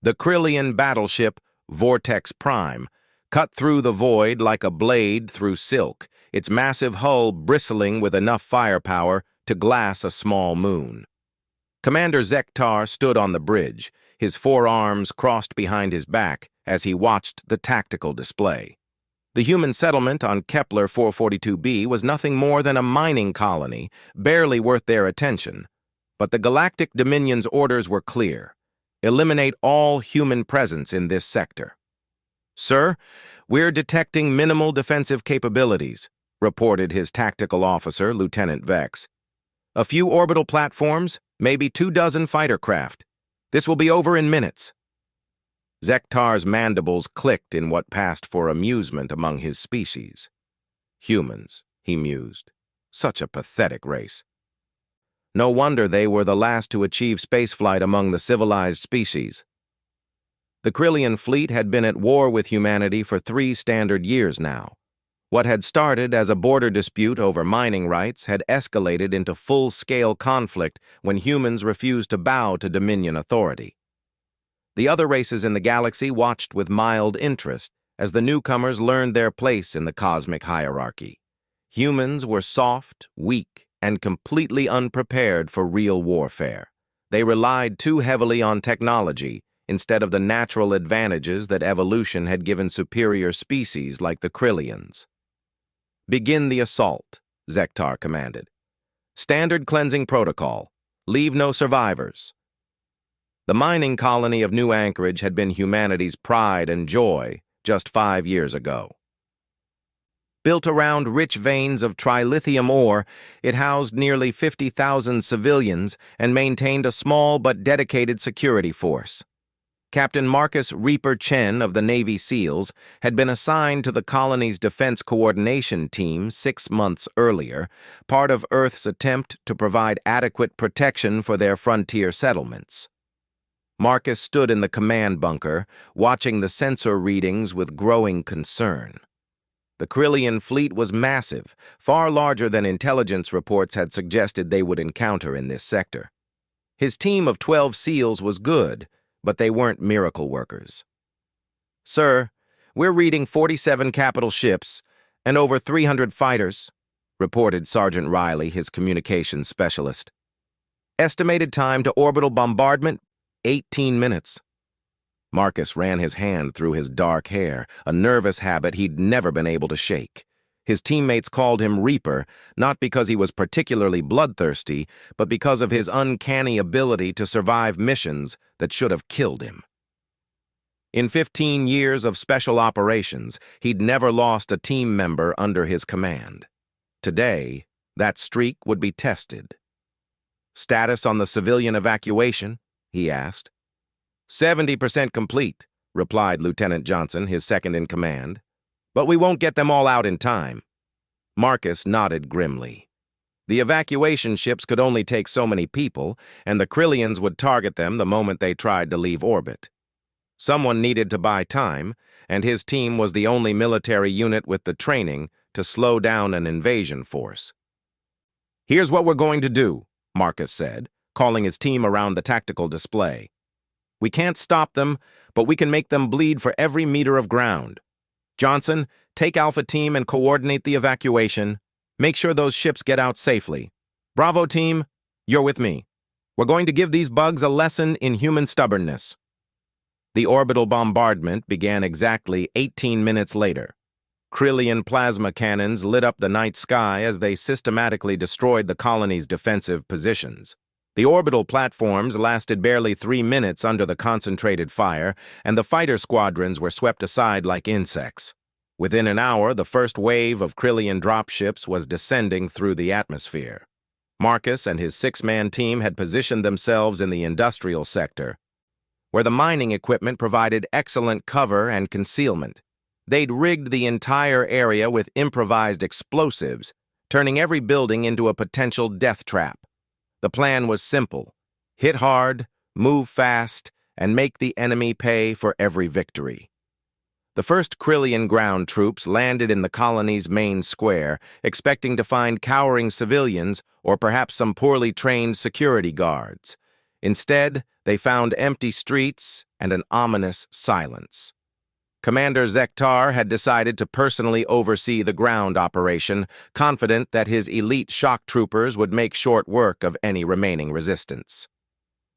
The Krillian battleship, Vortex Prime, cut through the void like a blade through silk, its massive hull bristling with enough firepower to glass a small moon. Commander Zektar stood on the bridge, his forearms crossed behind his back as he watched the tactical display. The human settlement on Kepler 442b was nothing more than a mining colony, barely worth their attention. But the Galactic Dominion's orders were clear. Eliminate all human presence in this sector. "Sir, we're detecting minimal defensive capabilities," reported his tactical officer, Lieutenant Vex. "A few orbital platforms, maybe 24 fighter craft. This will be over in minutes." Zektar's mandibles clicked in what passed for amusement among his species. Humans, he mused. Such a pathetic race. No wonder they were the last to achieve spaceflight among the civilized species. The Krillian fleet had been at war with humanity for 3 standard years now. What had started as a border dispute over mining rights had escalated into full-scale conflict when humans refused to bow to Dominion authority. The other races in the galaxy watched with mild interest as the newcomers learned their place in the cosmic hierarchy. Humans were soft, weak, and completely unprepared for real warfare. They relied too heavily on technology instead of the natural advantages that evolution had given superior species like the Krillians. "Begin the assault," Zektar commanded. "Standard cleansing protocol. Leave no survivors." The mining colony of New Anchorage had been humanity's pride and joy just 5 years ago. Built around rich veins of trilithium ore, it housed nearly 50,000 civilians and maintained a small but dedicated security force. Captain Marcus Reaper Chen of the Navy SEALs had been assigned to the colony's defense coordination team 6 months earlier, part of Earth's attempt to provide adequate protection for their frontier settlements. Marcus stood in the command bunker, watching the sensor readings with growing concern. The Krillian fleet was massive, far larger than intelligence reports had suggested they would encounter in this sector. His team of 12 SEALs was good, but they weren't miracle workers. "Sir, we're reading 47 capital ships and over 300 fighters," reported Sergeant Riley, his communications specialist. "Estimated time to orbital bombardment, 18 minutes. Marcus ran his hand through his dark hair, a nervous habit he'd never been able to shake. His teammates called him Reaper, not because he was particularly bloodthirsty, but because of his uncanny ability to survive missions that should have killed him. In 15 years of special operations, he'd never lost a team member under his command. Today, that streak would be tested. "Status on the civilian evacuation?" he asked. 70% complete, replied Lieutenant Johnson, his second-in-command. "But we won't get them all out in time." Marcus nodded grimly. The evacuation ships could only take so many people, and the Krillians would target them the moment they tried to leave orbit. Someone needed to buy time, and his team was the only military unit with the training to slow down an invasion force. "Here's what we're going to do," Marcus said, calling his team around the tactical display. "We can't stop them, but we can make them bleed for every meter of ground. Johnson, take Alpha Team and coordinate the evacuation. Make sure those ships get out safely. Bravo Team, you're with me. We're going to give these bugs a lesson in human stubbornness." The orbital bombardment began exactly 18 minutes later. Krillian plasma cannons lit up the night sky as they systematically destroyed the colony's defensive positions. The orbital platforms lasted barely 3 minutes under the concentrated fire, and the fighter squadrons were swept aside like insects. Within an hour, the first wave of Krillian dropships was descending through the atmosphere. Marcus and his 6-man team had positioned themselves in the industrial sector, where the mining equipment provided excellent cover and concealment. They'd rigged the entire area with improvised explosives, turning every building into a potential death trap. The plan was simple: hit hard, move fast, and make the enemy pay for every victory. The first Krillian ground troops landed in the colony's main square, expecting to find cowering civilians or perhaps some poorly trained security guards. Instead, They found empty streets and an ominous silence. Commander Zektar had decided to personally oversee the ground operation, confident that his elite shock troopers would make short work of any remaining resistance.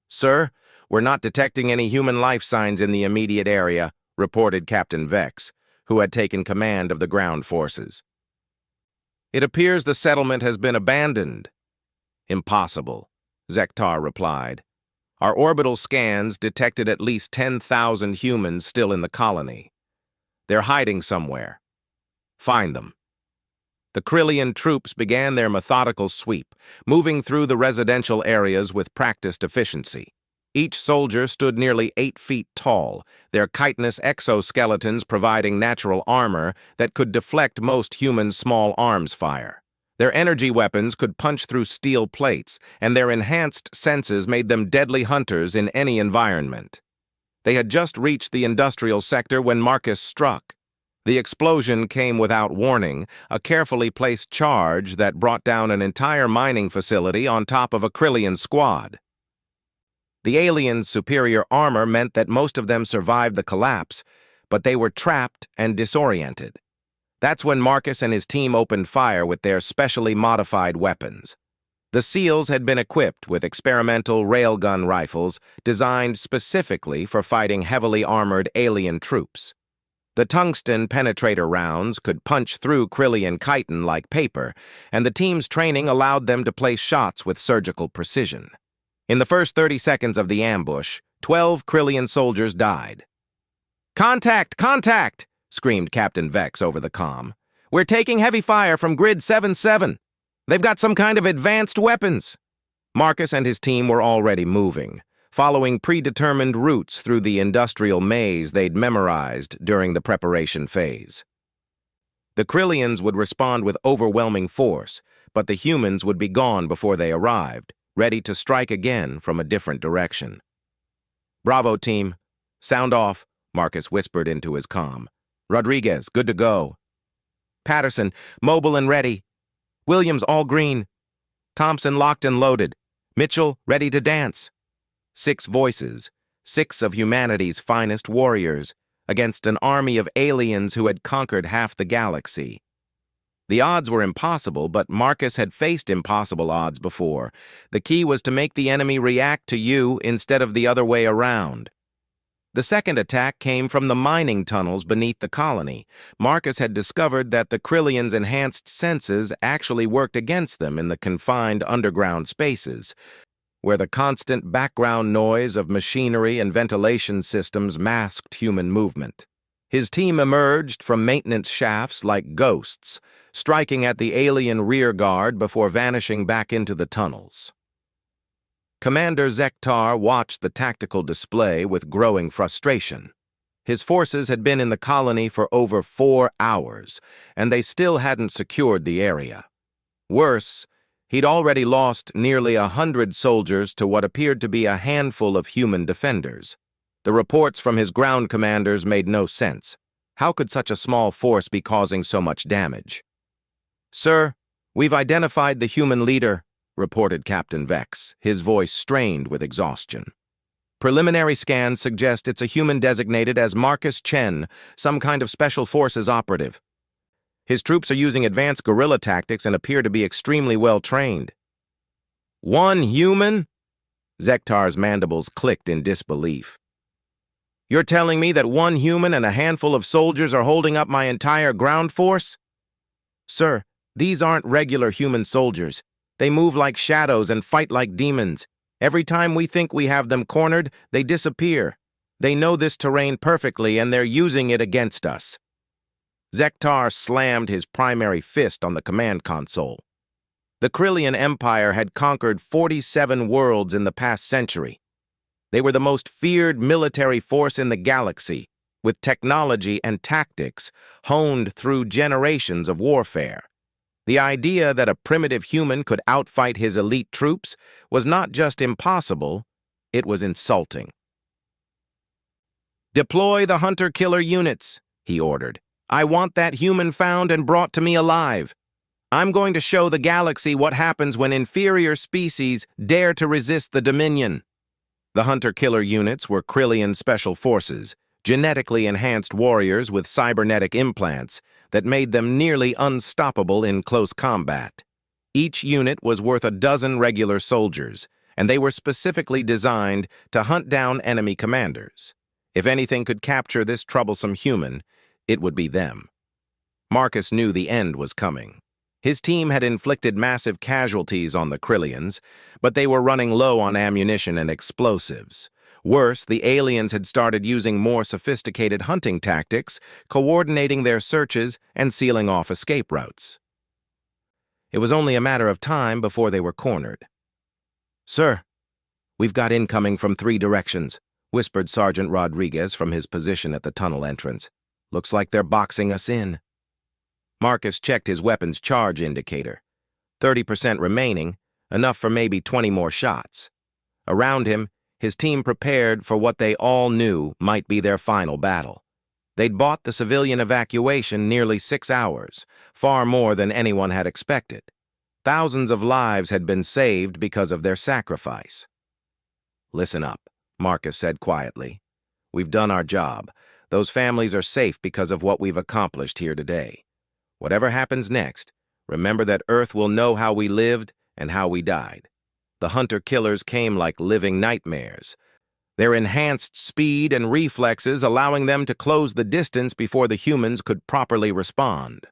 "Sir, we're not detecting any human life signs in the immediate area," reported Captain Vex, who had taken command of the ground forces. "It appears the settlement has been abandoned." "Impossible," Zektar replied. "Our orbital scans detected at least 10,000 humans still in the colony. They're hiding somewhere. Find them." The Krillian troops began their methodical sweep, moving through the residential areas with practiced efficiency. Each soldier stood nearly 8 feet tall, their chitinous exoskeletons providing natural armor that could deflect most human small arms fire. Their energy weapons could punch through steel plates, and their enhanced senses made them deadly hunters in any environment. They had just reached the industrial sector when Marcus struck. The explosion came without warning, a carefully placed charge that brought down an entire mining facility on top of a Krillian squad. The aliens' superior armor meant that most of them survived the collapse, but they were trapped and disoriented. That's when Marcus and his team opened fire with their specially modified weapons. The SEALs had been equipped with experimental railgun rifles designed specifically for fighting heavily armored alien troops. The tungsten penetrator rounds could punch through Krillian chitin like paper, and the team's training allowed them to place shots with surgical precision. In the first 30 seconds of the ambush, 12 Krillian soldiers died. "Contact! Contact!" screamed Captain Vex over the comm. "We're taking heavy fire from Grid 7-7. They've got some kind of advanced weapons." Marcus and his team were already moving, following predetermined routes through the industrial maze they'd memorized during the preparation phase. The Krillians would respond with overwhelming force, but the humans would be gone before they arrived, ready to strike again from a different direction. "Bravo, team. Sound off," Marcus whispered into his comm. "Rodriguez, good to go." "Patterson, mobile and ready. Williams, all green. Thompson, locked and loaded. Mitchell, ready to dance." 6 voices, 6 of humanity's finest warriors, against an army of aliens who had conquered half the galaxy. The odds were impossible, but Marcus had faced impossible odds before. The key was to make the enemy react to you instead of the other way around. The second attack came from the mining tunnels beneath the colony. Marcus had discovered that the Krillians' enhanced senses actually worked against them in the confined underground spaces, where the constant background noise of machinery and ventilation systems masked human movement. His team emerged from maintenance shafts like ghosts, striking at the alien rear guard before vanishing back into the tunnels. Commander Zektar watched the tactical display with growing frustration. His forces had been in the colony for over 4 hours, and they still hadn't secured the area. Worse, he'd already lost nearly 100 soldiers to what appeared to be a handful of human defenders. The reports from his ground commanders made no sense. How could such a small force be causing so much damage? "Sir, we've identified the human leader," reported Captain Vex, his voice strained with exhaustion. "Preliminary scans suggest it's a human designated as Marcus Chen, some kind of special forces operative. His troops are using advanced guerrilla tactics and appear to be extremely well trained." "1 human?" Zektar's mandibles clicked in disbelief. "You're telling me that 1 human and a handful of soldiers are holding up my entire ground force?" "Sir, these aren't regular human soldiers. They move like shadows and fight like demons. Every time we think we have them cornered, they disappear. They know this terrain perfectly, and they're using it against us." Zektar slammed his primary fist on the command console. The Krillian Empire had conquered 47 worlds in the past century. They were the most feared military force in the galaxy, with technology and tactics honed through generations of warfare. The idea that a primitive human could outfight his elite troops was not just impossible, it was insulting. "Deploy the hunter-killer units," he ordered. "I want that human found and brought to me alive. I'm going to show the galaxy what happens when inferior species dare to resist the Dominion." The hunter-killer units were Krillian Special Forces, genetically enhanced warriors with cybernetic implants that made them nearly unstoppable in close combat. Each unit was worth a dozen regular soldiers, and they were specifically designed to hunt down enemy commanders. If anything could capture this troublesome human, it would be them. Marcus knew the end was coming. His team had inflicted massive casualties on the Krillians, but they were running low on ammunition and explosives. Worse, the aliens had started using more sophisticated hunting tactics, coordinating their searches and sealing off escape routes. It was only a matter of time before they were cornered. "Sir, we've got incoming from 3 directions," whispered Sergeant Rodriguez from his position at the tunnel entrance. "Looks like they're boxing us in." Marcus checked his weapon's charge indicator. 30% remaining, enough for maybe 20 more shots. Around him, his team prepared for what they all knew might be their final battle. They'd bought the civilian evacuation nearly 6 hours, far more than anyone had expected. Thousands of lives had been saved because of their sacrifice. "Listen up," Marcus said quietly. "We've done our job. Those families are safe because of what we've accomplished here today. Whatever happens next, remember that Earth will know how we lived and how we died. The hunter-killers came like living nightmares, their enhanced speed and reflexes allowing them to close the distance before the humans could properly respond.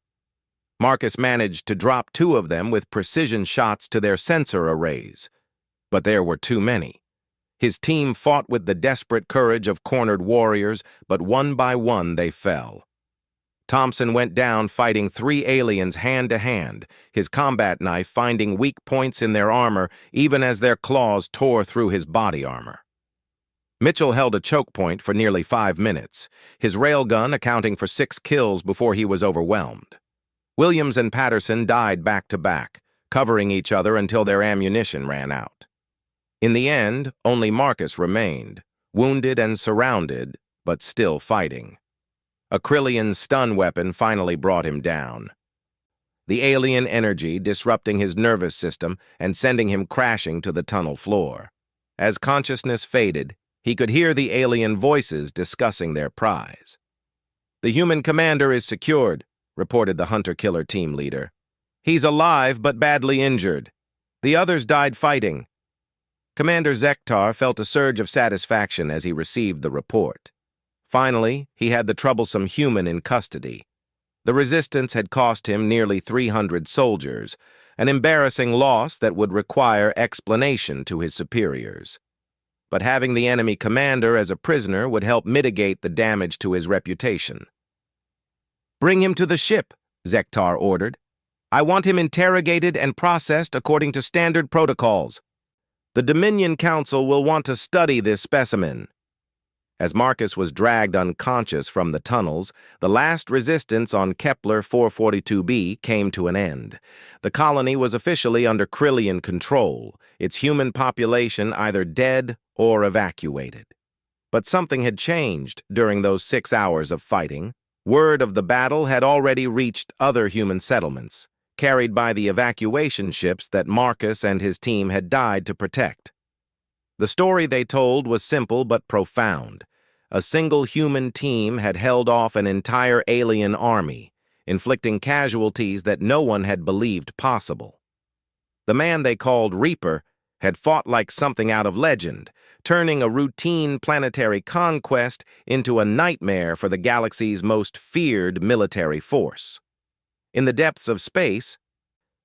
Marcus managed to drop 2 of them with precision shots to their sensor arrays, but there were too many. His team fought with the desperate courage of cornered warriors, but one by one they fell. Thompson went down fighting 3 aliens hand-to-hand, his combat knife finding weak points in their armor even as their claws tore through his body armor. Mitchell held a choke point for nearly 5 minutes, his railgun accounting for 6 kills before he was overwhelmed. Williams and Patterson died back-to-back, covering each other until their ammunition ran out. In the end, only Marcus remained, wounded and surrounded, but still fighting. A Krillian stun weapon finally brought him down, the alien energy disrupting his nervous system and sending him crashing to the tunnel floor. As consciousness faded, he could hear the alien voices discussing their prize. "The human commander is secured," reported the hunter-killer team leader. "He's alive but badly injured. The others died fighting." Commander Zektar felt a surge of satisfaction as he received the report. Finally, he had the troublesome human in custody. The resistance had cost him nearly 300 soldiers, an embarrassing loss that would require explanation to his superiors. But having the enemy commander as a prisoner would help mitigate the damage to his reputation. "Bring him to the ship," Zektar ordered. "I want him interrogated and processed according to standard protocols. The Dominion Council will want to study this specimen." As Marcus was dragged unconscious from the tunnels, the last resistance on Kepler 442b came to an end. The colony was officially under Krillian control, its human population either dead or evacuated. But something had changed during those 6 hours of fighting. Word of the battle had already reached other human settlements, carried by the evacuation ships that Marcus and his team had died to protect. The story they told was simple but profound. A single human team had held off an entire alien army, inflicting casualties that no one had believed possible. The man they called Reaper had fought like something out of legend, turning a routine planetary conquest into a nightmare for the galaxy's most feared military force. In the depths of space,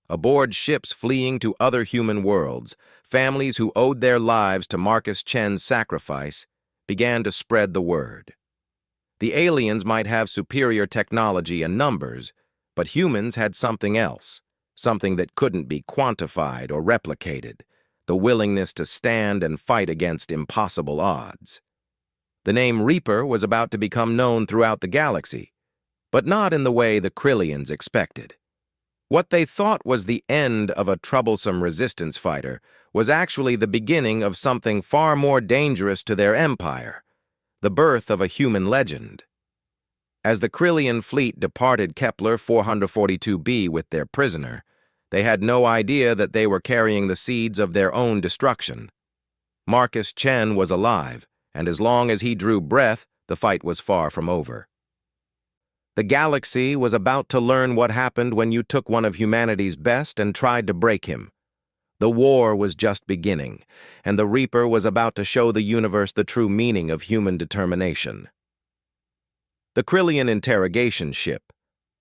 aboard ships fleeing to other human worlds, families who owed their lives to Marcus Chen's sacrifice began to spread the word. The aliens might have superior technology and numbers, but humans had something else, something that couldn't be quantified or replicated, the willingness to stand and fight against impossible odds. The name Reaper was about to become known throughout the galaxy, but not in the way the Krillians expected. What they thought was the end of a troublesome resistance fighter was actually the beginning of something far more dangerous to their empire, the birth of a human legend. As the Krillian fleet departed Kepler 442b with their prisoner, they had no idea that they were carrying the seeds of their own destruction. Marcus Chen was alive, and as long as he drew breath, the fight was far from over. The galaxy was about to learn what happened when you took one of humanity's best and tried to break him. The war was just beginning, and the Reaper was about to show the universe the true meaning of human determination. The Krillian interrogation ship,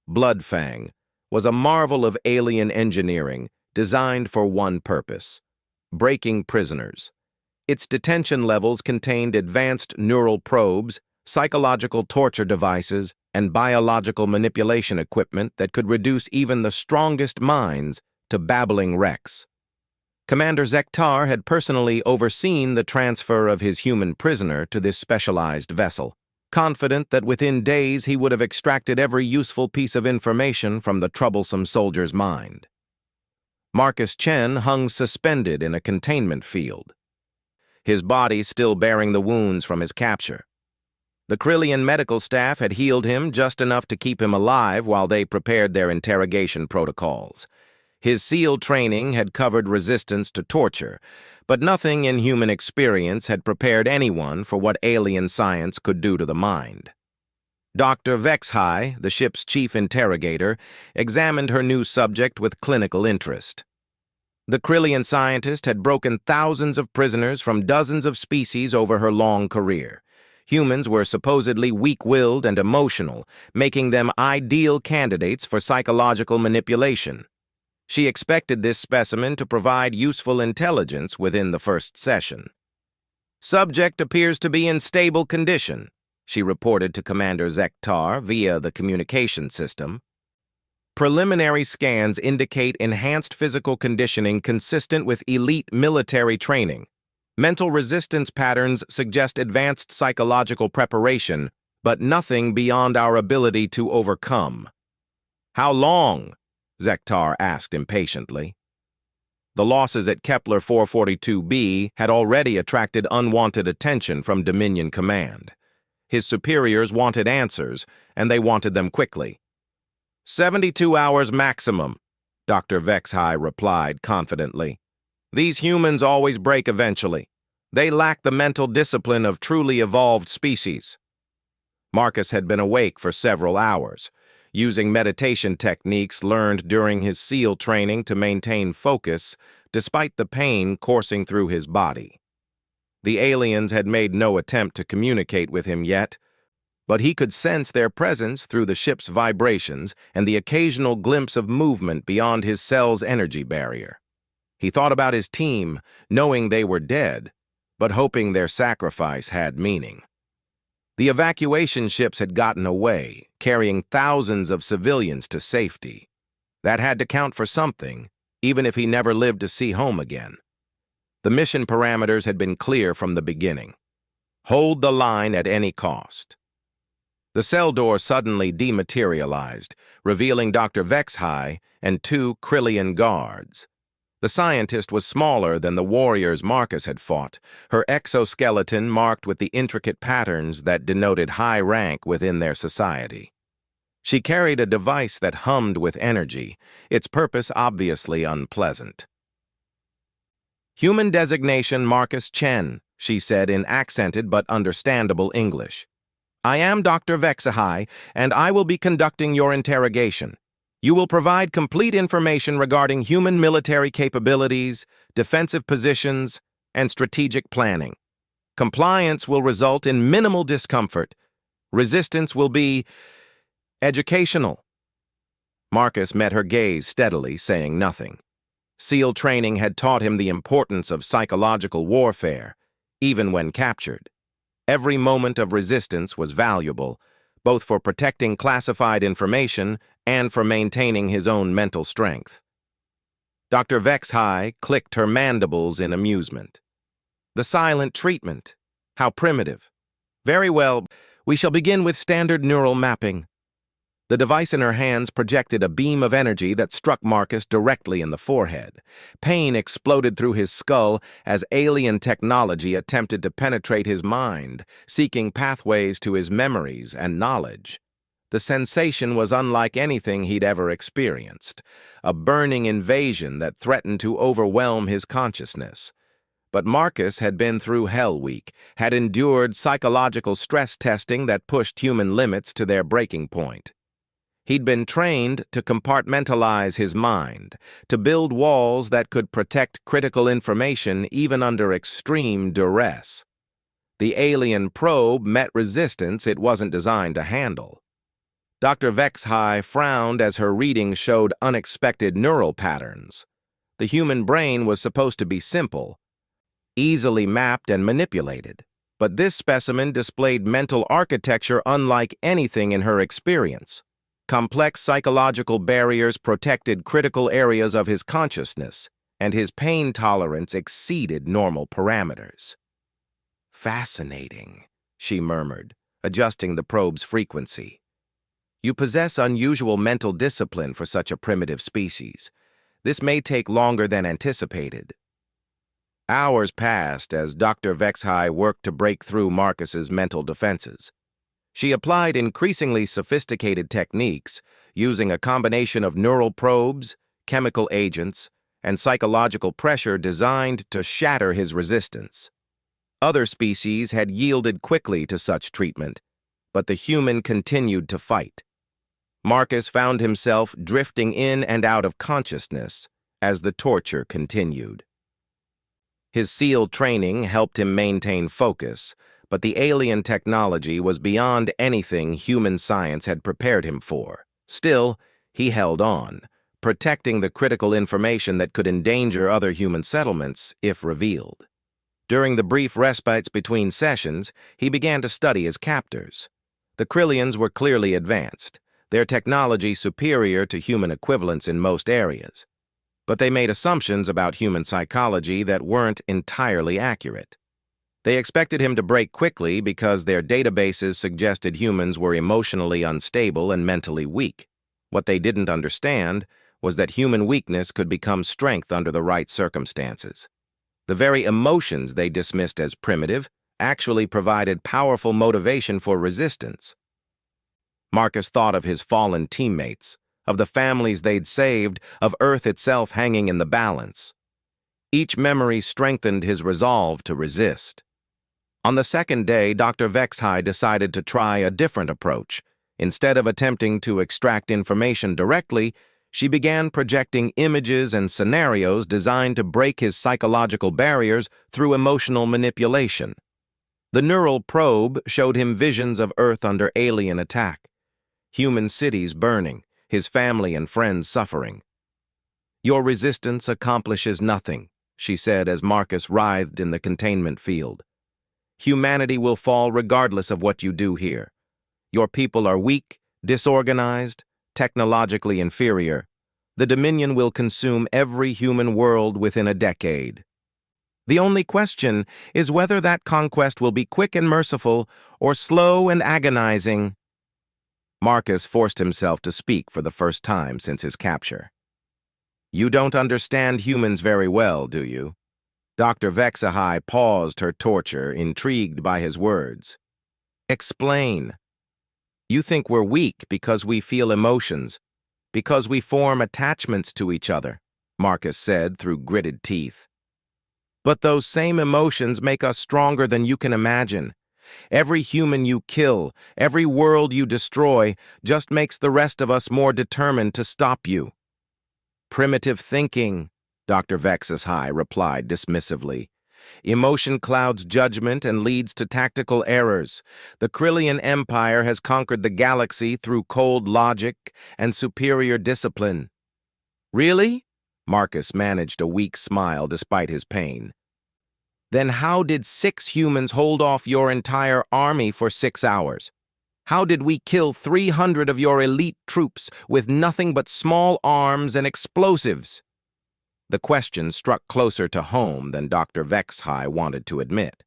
Bloodfang, was a marvel of alien engineering designed for one purpose: breaking prisoners. Its detention levels contained advanced neural probes, psychological torture devices, and biological manipulation equipment that could reduce even the strongest minds to babbling wrecks. Commander Zektar had personally overseen the transfer of his human prisoner to this specialized vessel, confident that within days he would have extracted every useful piece of information from the troublesome soldier's mind. Marcus Chen hung suspended in a containment field, his body still bearing the wounds from his capture. The Krillian medical staff had healed him just enough to keep him alive while they prepared their interrogation protocols. His SEAL training had covered resistance to torture, but nothing in human experience had prepared anyone for what alien science could do to the mind. Dr. Vexhai, the ship's chief interrogator, examined her new subject with clinical interest. The Krillian scientist had broken thousands of prisoners from dozens of species over her long career. Humans were supposedly weak-willed and emotional, making them ideal candidates for psychological manipulation. She expected this specimen to provide useful intelligence within the first session. "Subject appears to be in stable condition," she reported to Commander Zektar via the communication system. "Preliminary scans indicate enhanced physical conditioning consistent with elite military training. Mental resistance patterns suggest advanced psychological preparation, but nothing beyond our ability to overcome." "How long?" Zektar asked impatiently. The losses at Kepler 442b had already attracted unwanted attention from Dominion Command. His superiors wanted answers, and they wanted them quickly. 72 hours maximum," Dr. Vexhai replied confidently. "These humans always break eventually. They lack the mental discipline of truly evolved species." Marcus had been awake for several hours, using meditation techniques learned during his SEAL training to maintain focus despite the pain coursing through his body. The aliens had made no attempt to communicate with him yet, but he could sense their presence through the ship's vibrations and the occasional glimpse of movement beyond his cell's energy barrier. He thought about his team, knowing they were dead, but hoping their sacrifice had meaning. The evacuation ships had gotten away, carrying thousands of civilians to safety. That had to count for something, even if he never lived to see home again. The mission parameters had been clear from the beginning. Hold the line at any cost. The cell door suddenly dematerialized, revealing Dr. Vexhai and 2 Krillian guards. The scientist was smaller than the warriors Marcus had fought, her exoskeleton marked with the intricate patterns that denoted high rank within their society. She carried a device that hummed with energy, its purpose obviously unpleasant. "Human designation Marcus Chen," she said in accented but understandable English. "I am Dr. Vexhai, and I will be conducting your interrogation. You will provide complete information regarding human military capabilities, defensive positions, and strategic planning. Compliance will result in minimal discomfort. Resistance will be educational." Marcus met her gaze steadily, saying nothing. SEAL training had taught him the importance of psychological warfare, even when captured. Every moment of resistance was valuable, both for protecting classified information and for maintaining his own mental strength. Dr. Vexhai clicked her mandibles in amusement. "The silent treatment. How primitive. Very well, we shall begin with standard neural mapping." The device in her hands projected a beam of energy that struck Marcus directly in the forehead. Pain exploded through his skull as alien technology attempted to penetrate his mind, seeking pathways to his memories and knowledge. The sensation was unlike anything he'd ever experienced, a burning invasion that threatened to overwhelm his consciousness. But Marcus had been through Hell Week, had endured psychological stress testing that pushed human limits to their breaking point. He'd been trained to compartmentalize his mind, to build walls that could protect critical information even under extreme duress. The alien probe met resistance it wasn't designed to handle. Dr. Vexhai frowned as her readings showed unexpected neural patterns. The human brain was supposed to be simple, easily mapped and manipulated, but this specimen displayed mental architecture unlike anything in her experience. Complex psychological barriers protected critical areas of his consciousness, and his pain tolerance exceeded normal parameters. "Fascinating," she murmured, adjusting the probe's frequency. "You possess unusual mental discipline for such a primitive species. This may take longer than anticipated." Hours passed as Dr. Vexhai worked to break through Marcus's mental defenses. She applied increasingly sophisticated techniques, using a combination of neural probes, chemical agents, and psychological pressure designed to shatter his resistance. Other species had yielded quickly to such treatment, but the human continued to fight. Marcus found himself drifting in and out of consciousness as the torture continued. His SEAL training helped him maintain focus, but the alien technology was beyond anything human science had prepared him for. Still, he held on, protecting the critical information that could endanger other human settlements if revealed. During the brief respites between sessions, he began to study his captors. The Krillians were clearly advanced, their technology superior to human equivalents in most areas. But they made assumptions about human psychology that weren't entirely accurate. They expected him to break quickly because their databases suggested humans were emotionally unstable and mentally weak. What they didn't understand was that human weakness could become strength under the right circumstances. The very emotions they dismissed as primitive actually provided powerful motivation for resistance. Marcus thought of his fallen teammates, of the families they'd saved, of Earth itself hanging in the balance. Each memory strengthened his resolve to resist. On the second day, Dr. Vexhai decided to try a different approach. Instead of attempting to extract information directly, she began projecting images and scenarios designed to break his psychological barriers through emotional manipulation. The neural probe showed him visions of Earth under alien attack, human cities burning, his family and friends suffering. "Your resistance accomplishes nothing," she said as Marcus writhed in the containment field. "Humanity will fall regardless of what you do here. Your people are weak, disorganized, technologically inferior. The Dominion will consume every human world within a decade. The only question is whether that conquest will be quick and merciful or slow and agonizing." Marcus forced himself to speak for the first time since his capture. "You don't understand humans very well, do you?" Dr. Vexhai paused her torture, intrigued by his words. "Explain. You think we're weak because we feel emotions, because we form attachments to each other," Marcus said through gritted teeth. "But those same emotions make us stronger than you can imagine. Every human you kill, every world you destroy, just makes the rest of us more determined to stop you." "Primitive thinking," Dr. Vexhai replied dismissively. "Emotion clouds judgment and leads to tactical errors. The Krillian Empire has conquered the galaxy through cold logic and superior discipline." "Really?" Marcus managed a weak smile despite his pain. "Then how did 6 humans hold off your entire army for 6 hours? How did we kill 300 of your elite troops with nothing but small arms and explosives?" The question struck closer to home than Dr. Vexhai wanted to admit.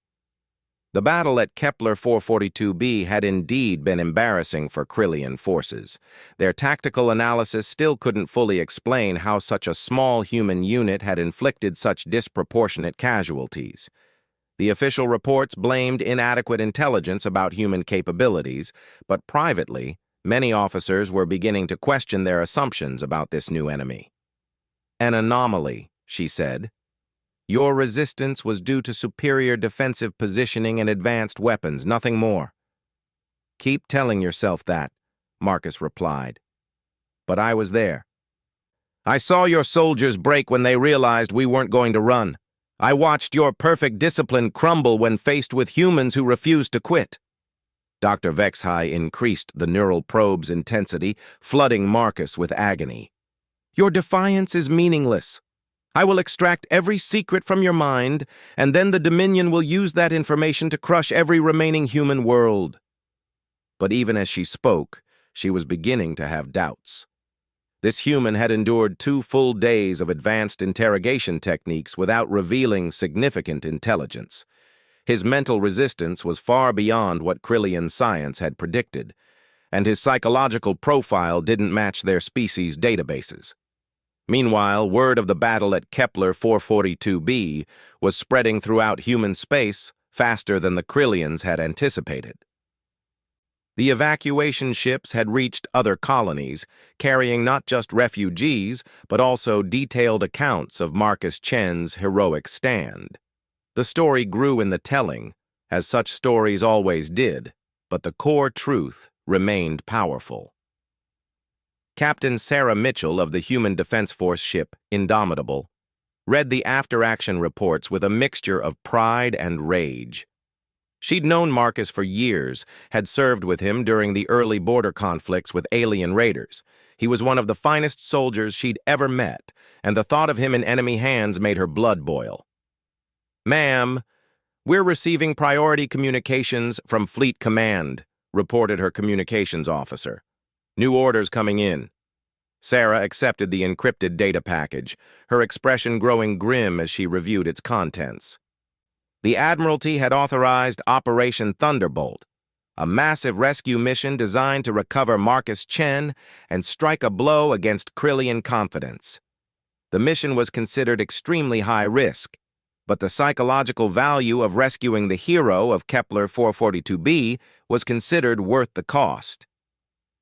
The battle at Kepler 442b had indeed been embarrassing for Krillian forces. Their tactical analysis still couldn't fully explain how such a small human unit had inflicted such disproportionate casualties. The official reports blamed inadequate intelligence about human capabilities, but privately, many officers were beginning to question their assumptions about this new enemy. "An anomaly," she said. Your resistance was due to superior defensive positioning and advanced weapons, nothing more. Keep telling yourself that, Marcus replied. But I was there. I saw your soldiers break when they realized we weren't going to run. I watched your perfect discipline crumble when faced with humans who refused to quit. Dr. Vexhai increased the neural probe's intensity, flooding Marcus with agony. Your defiance is meaningless. I will extract every secret from your mind, and then the Dominion will use that information to crush every remaining human world. But even as she spoke, she was beginning to have doubts. This human had endured 2 full days of advanced interrogation techniques without revealing significant intelligence. His mental resistance was far beyond what Krillian science had predicted, and his psychological profile didn't match their species' databases. Meanwhile, word of the battle at Kepler 442b was spreading throughout human space faster than the Krillians had anticipated. The evacuation ships had reached other colonies, carrying not just refugees, but also detailed accounts of Marcus Chen's heroic stand. The story grew in the telling, as such stories always did, but the core truth remained powerful. Captain Sarah Mitchell of the Human Defense Force ship Indomitable read the after-action reports with a mixture of pride and rage. She'd known Marcus for years, had served with him during the early border conflicts with alien raiders. He was one of the finest soldiers she'd ever met, and the thought of him in enemy hands made her blood boil. "Ma'am, we're receiving priority communications from Fleet Command," reported her communications officer. "New orders coming in." Sarah accepted the encrypted data package, her expression growing grim as she reviewed its contents. The Admiralty had authorized Operation Thunderbolt, a massive rescue mission designed to recover Marcus Chen and strike a blow against Krillian confidence. The mission was considered extremely high risk, but the psychological value of rescuing the hero of Kepler 442b was considered worth the cost.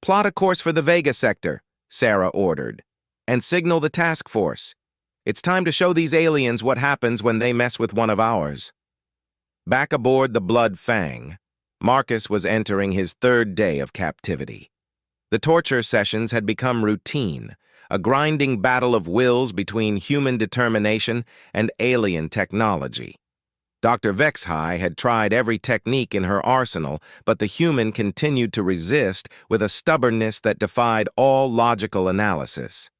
"Plot a course for the Vega sector," Sarah ordered, "and signal the task force. It's time to show these aliens what happens when they mess with one of ours." Back aboard the Blood Fang, Marcus was entering his 3rd day of captivity. The torture sessions had become routine, a grinding battle of wills between human determination and alien technology. Dr. Vexhai had tried every technique in her arsenal, but the human continued to resist with a stubbornness that defied all logical analysis.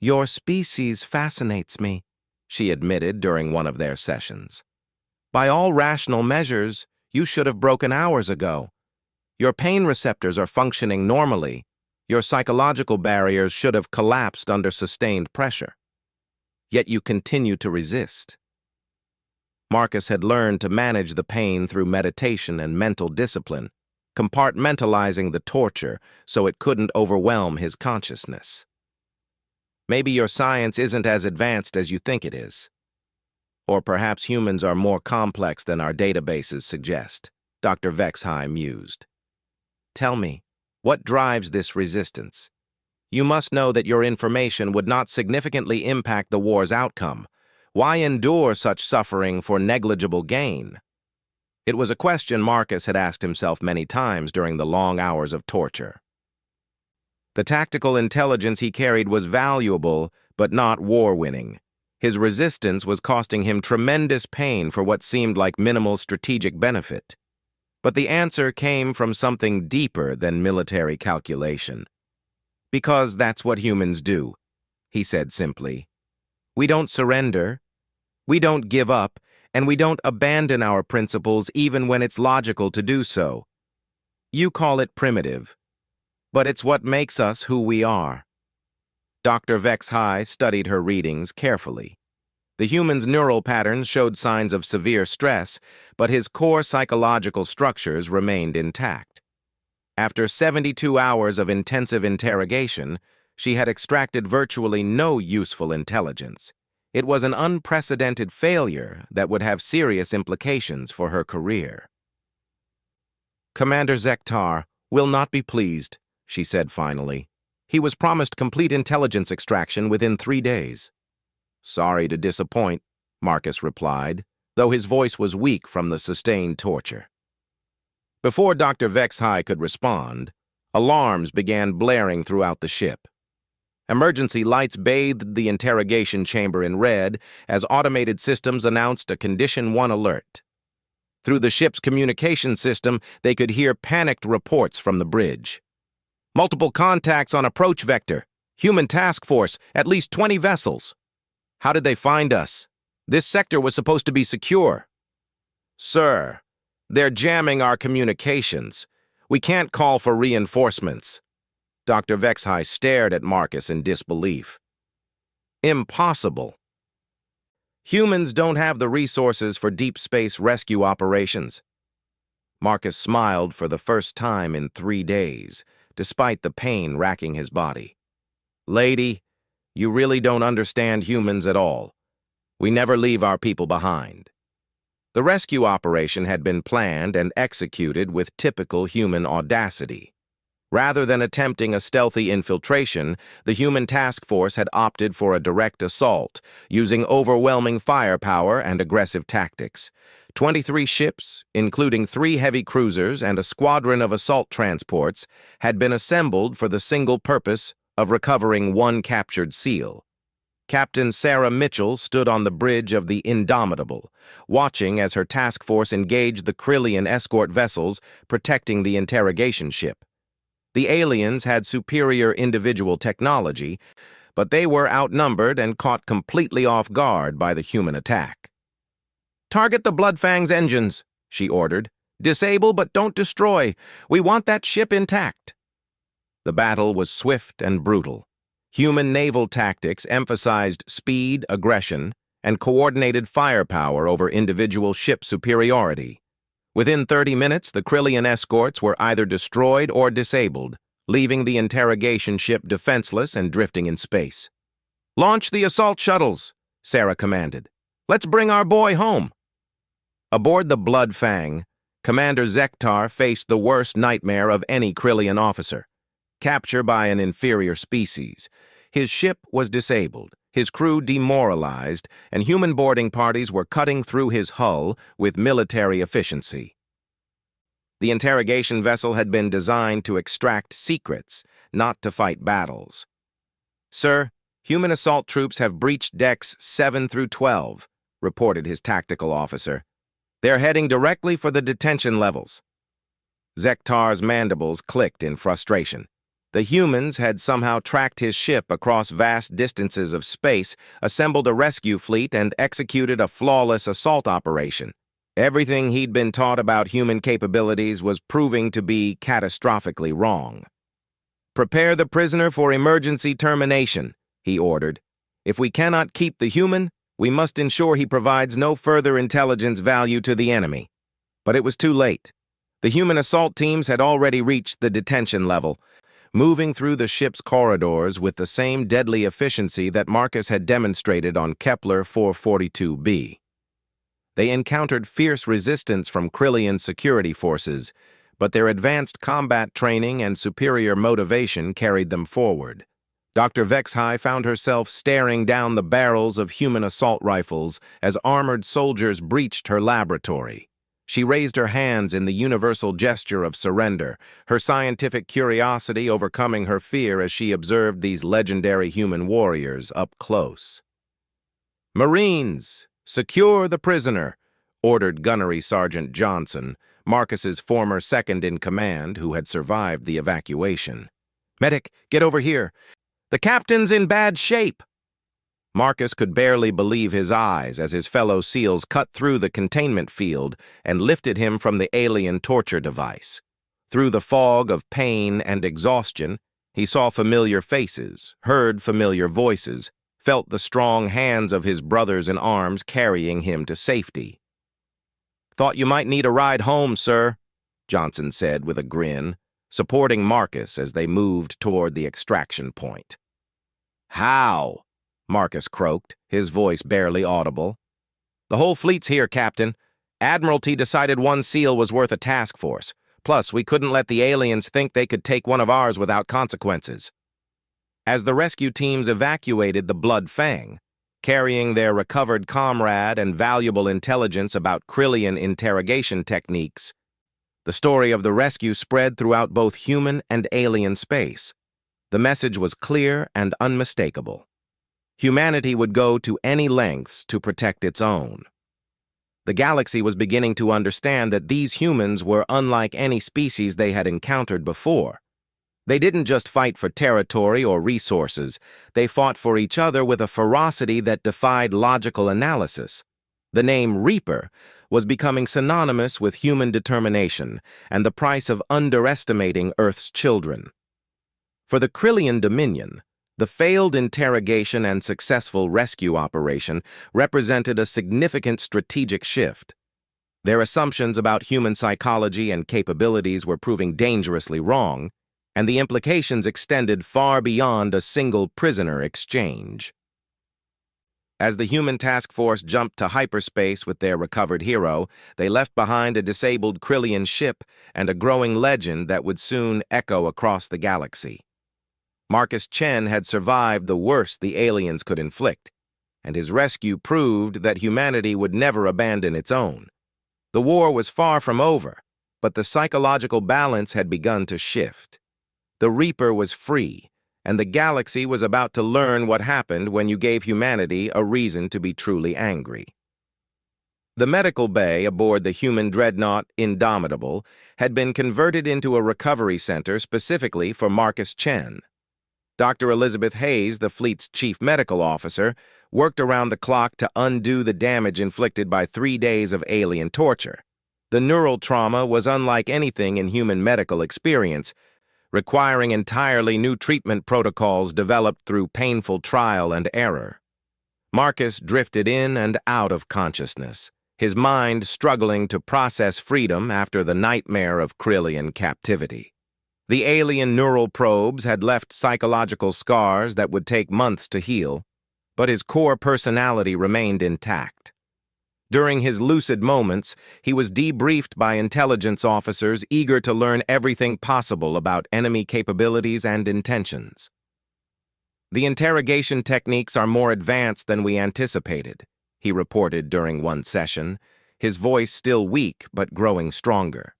"Your species fascinates me," she admitted during one of their sessions. "By all rational measures, you should have broken hours ago. Your pain receptors are functioning normally. Your psychological barriers should have collapsed under sustained pressure. Yet you continue to resist." Marcus had learned to manage the pain through meditation and mental discipline, compartmentalizing the torture so it couldn't overwhelm his consciousness. "Maybe your science isn't as advanced as you think it is. Or perhaps humans are more complex than our databases suggest," Dr. Vexhai mused. "Tell me, what drives this resistance? You must know that your information would not significantly impact the war's outcome. Why endure such suffering for negligible gain?" It was a question Marcus had asked himself many times during the long hours of torture. The tactical intelligence he carried was valuable, but not war-winning. His resistance was costing him tremendous pain for what seemed like minimal strategic benefit. But the answer came from something deeper than military calculation. "Because that's what humans do," he said simply. "We don't surrender, we don't give up, and we don't abandon our principles even when it's logical to do so. You call it primitive, but it's what makes us who we are." Dr. Vexhai studied her readings carefully. The human's neural patterns showed signs of severe stress, but his core psychological structures remained intact. After 72 hours of intensive interrogation, she had extracted virtually no useful intelligence. It was an unprecedented failure that would have serious implications for her career. "Commander Zektar will not be pleased," she said finally. "He was promised complete intelligence extraction within 3 days." "Sorry to disappoint," Marcus replied, though his voice was weak from the sustained torture. Before Dr. Vex-High could respond, alarms began blaring throughout the ship. Emergency lights bathed the interrogation chamber in red as automated systems announced a Condition 1 alert. Through the ship's communication system, they could hear panicked reports from the bridge. Multiple contacts on approach vector. Human task force, at least 20 vessels. How did they find us? This sector was supposed to be secure. Sir, they're jamming our communications. We can't call for reinforcements. Dr. Vex-High stared at Marcus in disbelief. Impossible. Humans don't have the resources for deep space rescue operations. Marcus smiled for the first time in 3 days, despite the pain racking his body. Lady, you really don't understand humans at all. We never leave our people behind. The rescue operation had been planned and executed with typical human audacity. Rather than attempting a stealthy infiltration, the human task force had opted for a direct assault, using overwhelming firepower and aggressive tactics. 23 ships, including 3 heavy cruisers and a squadron of assault transports, had been assembled for the single purpose of recovering 1 captured SEAL. Captain Sarah Mitchell stood on the bridge of the Indomitable, watching as her task force engaged the Krillian escort vessels protecting the interrogation ship. The aliens had superior individual technology, but they were outnumbered and caught completely off guard by the human attack. "Target the Bloodfang's engines," she ordered. "Disable but don't destroy. We want that ship intact." The battle was swift and brutal. Human naval tactics emphasized speed, aggression, and coordinated firepower over individual ship superiority. Within 30 minutes, the Krillian escorts were either destroyed or disabled, leaving the interrogation ship defenseless and drifting in space. "Launch the assault shuttles," Sarah commanded. "Let's bring our boy home." Aboard the Bloodfang, Commander Zektar faced the worst nightmare of any Krillian officer: capture by an inferior species. His ship was disabled, his crew demoralized, and human boarding parties were cutting through his hull with military efficiency. The interrogation vessel had been designed to extract secrets, not to fight battles. "Sir, human assault troops have breached decks 7 through 12, reported his tactical officer. "They're heading directly for the detention levels." Zektar's mandibles clicked in frustration. The humans had somehow tracked his ship across vast distances of space, assembled a rescue fleet, and executed a flawless assault operation. Everything he'd been taught about human capabilities was proving to be catastrophically wrong. "Prepare the prisoner for emergency termination," he ordered. "If we cannot keep the human, we must ensure he provides no further intelligence value to the enemy." But it was too late. The human assault teams had already reached the detention level, moving through the ship's corridors with the same deadly efficiency that Marcus had demonstrated on Kepler 442b. They encountered fierce resistance from Krillian security forces, but their advanced combat training and superior motivation carried them forward. Dr. Vex-High found herself staring down the barrels of human assault rifles as armored soldiers breached her laboratory. She raised her hands in the universal gesture of surrender, her scientific curiosity overcoming her fear as she observed these legendary human warriors up close. "Marines, secure the prisoner," ordered Gunnery Sergeant Johnson, Marcus's former second-in-command who had survived the evacuation. "Medic, get over here. The captain's in bad shape." Marcus could barely believe his eyes as his fellow SEALs cut through the containment field and lifted him from the alien torture device. Through the fog of pain and exhaustion, he saw familiar faces, heard familiar voices, felt the strong hands of his brothers in arms carrying him to safety. "Thought you might need a ride home, sir," Johnson said with a grin, supporting Marcus as they moved toward the extraction point. "How?" Marcus croaked, his voice barely audible. "The whole fleet's here, Captain. Admiralty decided 1 SEAL was worth a task force. Plus, we couldn't let the aliens think they could take one of ours without consequences." As the rescue teams evacuated the Bloodfang, carrying their recovered comrade and valuable intelligence about Krillian interrogation techniques. The story of the rescue spread throughout both human and alien space. The message was clear and unmistakable. Humanity would go to any lengths to protect its own. The galaxy was beginning to understand that these humans were unlike any species they had encountered before. They didn't just fight for territory or resources, they fought for each other with a ferocity that defied logical analysis. The name Reaper was becoming synonymous with human determination and the price of underestimating Earth's children. For the Krillian Dominion, the failed interrogation and successful rescue operation represented a significant strategic shift. Their assumptions about human psychology and capabilities were proving dangerously wrong, and the implications extended far beyond a single prisoner exchange. As the human task force jumped to hyperspace with their recovered hero, they left behind a disabled Krillian ship and a growing legend that would soon echo across the galaxy. Marcus Chen had survived the worst the aliens could inflict, and his rescue proved that humanity would never abandon its own. The war was far from over, but the psychological balance had begun to shift. The Reaper was free, and the galaxy was about to learn what happened when you gave humanity a reason to be truly angry. The medical bay aboard the human dreadnought Indomitable had been converted into a recovery center specifically for Marcus Chen. Dr. Elizabeth Hayes, the fleet's chief medical officer, worked around the clock to undo the damage inflicted by 3 days of alien torture. The neural trauma was unlike anything in human medical experience, requiring entirely new treatment protocols developed through painful trial and error. Marcus drifted in and out of consciousness, his mind struggling to process freedom after the nightmare of Krillian captivity. The alien neural probes had left psychological scars that would take months to heal, but his core personality remained intact. During his lucid moments, he was debriefed by intelligence officers eager to learn everything possible about enemy capabilities and intentions. "The interrogation techniques are more advanced than we anticipated," he reported during one session, his voice still weak but growing stronger.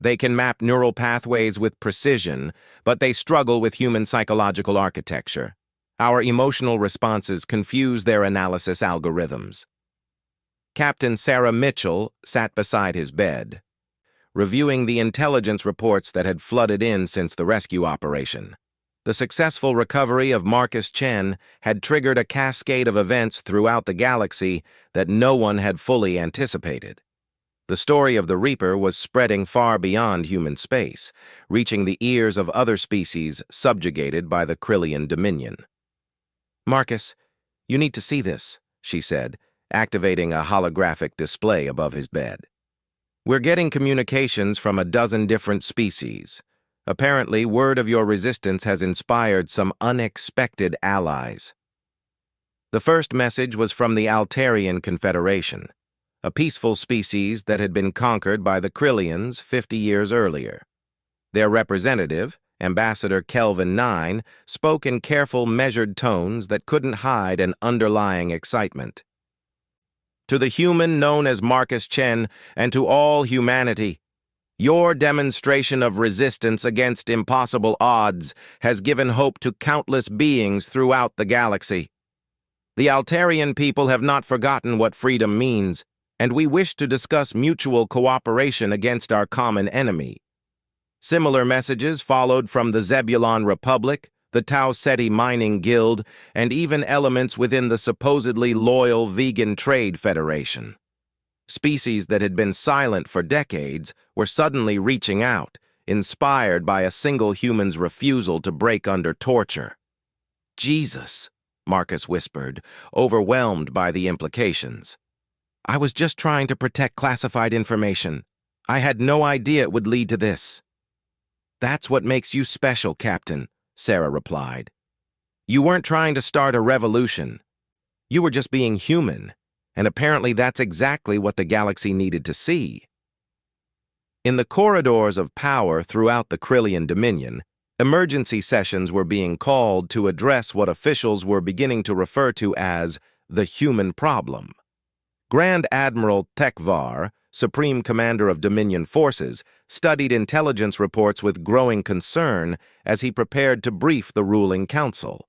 "They can map neural pathways with precision, but they struggle with human psychological architecture. Our emotional responses confuse their analysis algorithms." Captain Sarah Mitchell sat beside his bed, reviewing the intelligence reports that had flooded in since the rescue operation. The successful recovery of Marcus Chen had triggered a cascade of events throughout the galaxy that no one had fully anticipated. The story of the Reaper was spreading far beyond human space, reaching the ears of other species subjugated by the Krillian Dominion. "Marcus, you need to see this," she said, activating a holographic display above his bed. "We're getting communications from a dozen different species. Apparently, word of your resistance has inspired some unexpected allies." The first message was from the Altarian Confederation, a peaceful species that had been conquered by the Krillians 50 years earlier. Their representative, Ambassador Kelvin 9, spoke in careful, measured tones that couldn't hide an underlying excitement. "To the human known as Marcus Chen, and to all humanity, your demonstration of resistance against impossible odds has given hope to countless beings throughout the galaxy. The Altarian people have not forgotten what freedom means, and we wish to discuss mutual cooperation against our common enemy." Similar messages followed from the Zebulon Republic, the Tau Ceti Mining Guild, and even elements within the supposedly loyal Vegan Trade Federation. Species that had been silent for decades were suddenly reaching out, inspired by a single human's refusal to break under torture. "Jesus," Marcus whispered, overwhelmed by the implications. "I was just trying to protect classified information. I had no idea it would lead to this." "That's what makes you special, Captain," Sarah replied. "You weren't trying to start a revolution. You were just being human, and apparently that's exactly what the galaxy needed to see." In the corridors of power throughout the Krillian Dominion, Emergency sessions were being called to address what officials were beginning to refer to as the human problem. Grand Admiral Tekvar, Supreme Commander of Dominion Forces, studied intelligence reports with growing concern as he prepared to brief the ruling council.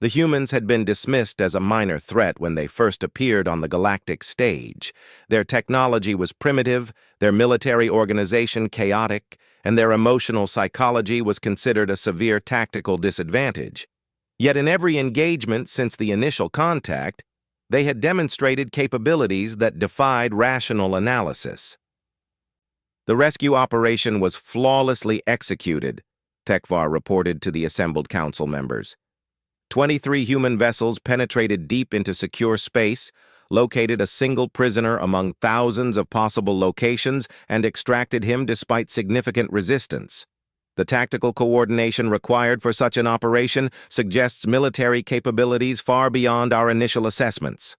The humans had been dismissed as a minor threat when they first appeared on the galactic stage. Their technology was primitive, their military organization chaotic, and their emotional psychology was considered a severe tactical disadvantage. Yet in every engagement since the initial contact, they had demonstrated capabilities that defied rational analysis. The rescue operation was flawlessly executed, Tekvar reported to the assembled council members. 23 human vessels penetrated deep into secure space, located a single prisoner among thousands of possible locations, and extracted him despite significant resistance. The tactical coordination required for such an operation suggests military capabilities far beyond our initial assessments.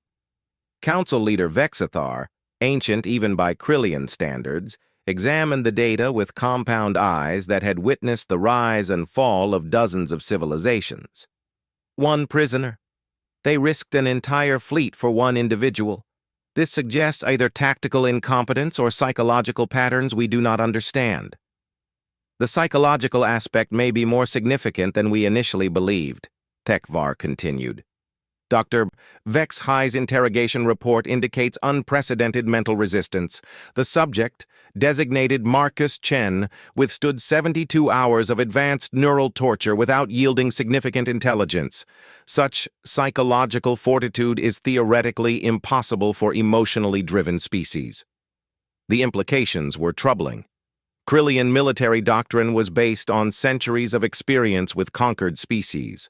Council leader Vexathar, ancient even by Krillian standards, examined the data with compound eyes that had witnessed the rise and fall of dozens of civilizations. One prisoner. They risked an entire fleet for one individual. This suggests either tactical incompetence or psychological patterns we do not understand. The psychological aspect may be more significant than we initially believed, Tekvar continued. Dr. Vex High's interrogation report indicates unprecedented mental resistance. The subject, designated Marcus Chen, withstood 72 hours of advanced neural torture without yielding significant intelligence. Such psychological fortitude is theoretically impossible for emotionally driven species. The implications were troubling. Krillian military doctrine was based on centuries of experience with conquered species.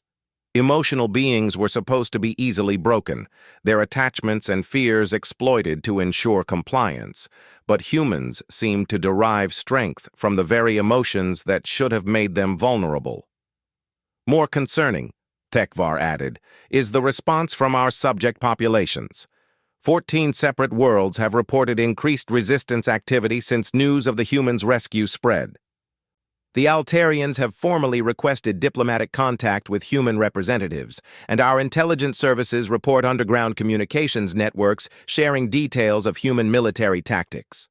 Emotional beings were supposed to be easily broken, their attachments and fears exploited to ensure compliance, but humans seemed to derive strength from the very emotions that should have made them vulnerable. More concerning, Tekvar added, is the response from our subject populations. 14 separate worlds have reported increased resistance activity since news of the humans' rescue spread. The Altarians have formally requested diplomatic contact with human representatives, and our intelligence services report underground communications networks sharing details of human military tactics.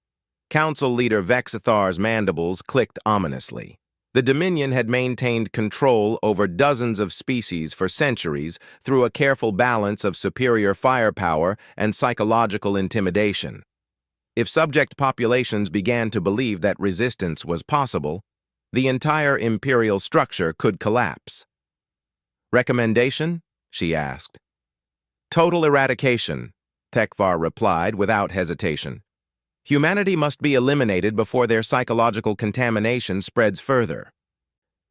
Council leader Vexathar's mandibles clicked ominously. The Dominion had maintained control over dozens of species for centuries through a careful balance of superior firepower and psychological intimidation. If subject populations began to believe that resistance was possible, the entire imperial structure could collapse. Recommendation? She asked. Total eradication, Tekvar replied without hesitation. Humanity must be eliminated before their psychological contamination spreads further.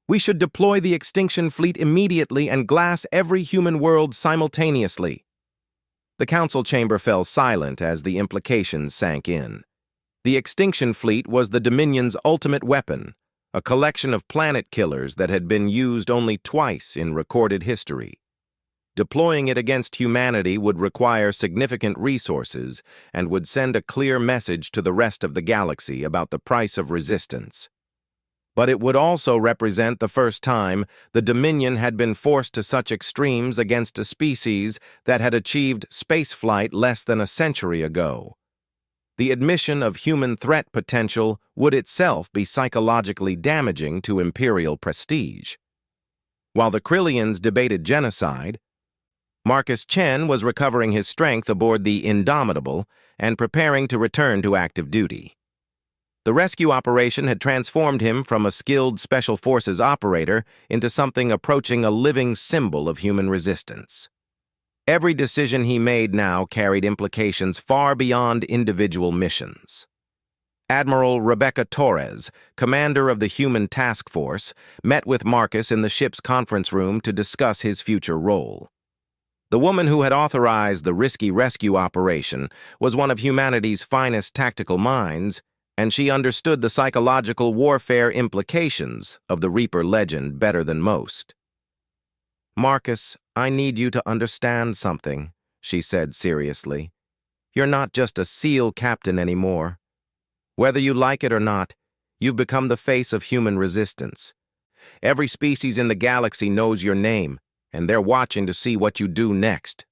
We should deploy the extinction fleet immediately and glass every human world simultaneously. The council chamber fell silent as the implications sank in. The extinction fleet was the Dominion's ultimate weapon, a collection of planet killers that had been used only twice in recorded history. Deploying it against humanity would require significant resources and would send a clear message to the rest of the galaxy about the price of resistance. But it would also represent the first time the Dominion had been forced to such extremes against a species that had achieved spaceflight less than a century ago. The admission of human threat potential would itself be psychologically damaging to imperial prestige. While the Krillians debated genocide, Marcus Chen was recovering his strength aboard the Indomitable and preparing to return to active duty. The rescue operation had transformed him from a skilled Special Forces operator into something approaching a living symbol of human resistance. Every decision he made now carried implications far beyond individual missions. Admiral Rebecca Torres, commander of the Human Task Force, met with Marcus in the ship's conference room to discuss his future role. The woman who had authorized the risky rescue operation was one of humanity's finest tactical minds, and she understood the psychological warfare implications of the Reaper legend better than most. Marcus, I need you to understand something, she said seriously. You're not just a SEAL captain anymore. Whether you like it or not, you've become the face of human resistance. Every species in the galaxy knows your name, and they're watching to see what you do next."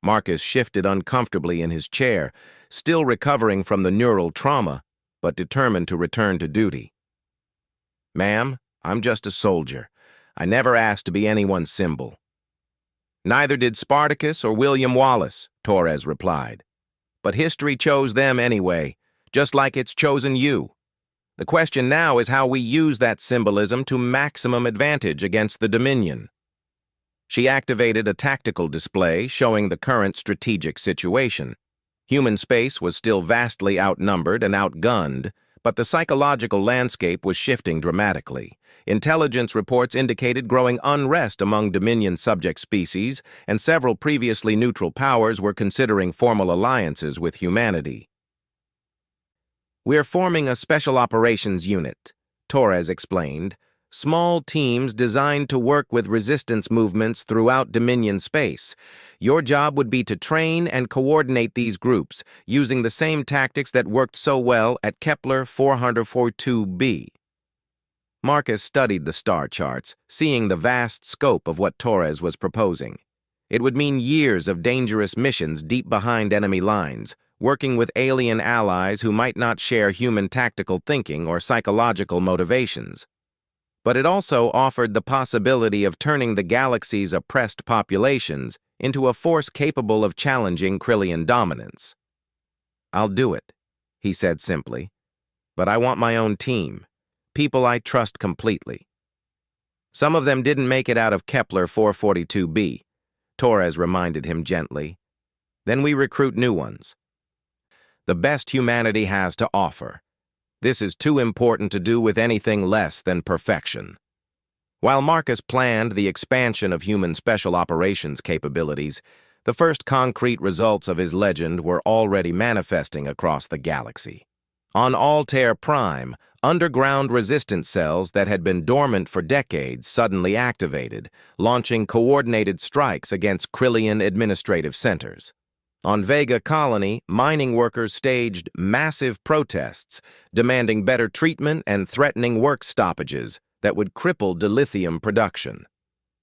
Marcus shifted uncomfortably in his chair, still recovering from the neural trauma, but determined to return to duty. "Ma'am, I'm just a soldier. I never asked to be anyone's symbol." "Neither did Spartacus or William Wallace," Torres replied. "But history chose them anyway, just like it's chosen you. The question now is how we use that symbolism to maximum advantage against the Dominion." She activated a tactical display showing the current strategic situation. Human space was still vastly outnumbered and outgunned, but the psychological landscape was shifting dramatically. Intelligence reports indicated growing unrest among Dominion subject species, and several previously neutral powers were considering formal alliances with humanity. "We're forming a special operations unit," Torres explained. "Small teams designed to work with resistance movements throughout Dominion space. Your job would be to train and coordinate these groups, using the same tactics that worked so well at Kepler 442b. Marcus studied the star charts, seeing the vast scope of what Torres was proposing. It would mean years of dangerous missions deep behind enemy lines, working with alien allies who might not share human tactical thinking or psychological motivations. But it also offered the possibility of turning the galaxy's oppressed populations into a force capable of challenging Krillian dominance. "I'll do it," he said simply. "But I want my own team, people I trust completely." "Some of them didn't make it out of Kepler 442b, Torres reminded him gently. "Then we recruit new ones. The best humanity has to offer. This is too important to do with anything less than perfection." While Marcus planned the expansion of human special operations capabilities, the first concrete results of his legend were already manifesting across the galaxy. On Altair Prime, underground resistance cells that had been dormant for decades suddenly activated, launching coordinated strikes against Krillian administrative centers. On Vega Colony, mining workers staged massive protests, demanding better treatment and threatening work stoppages that would cripple dilithium production.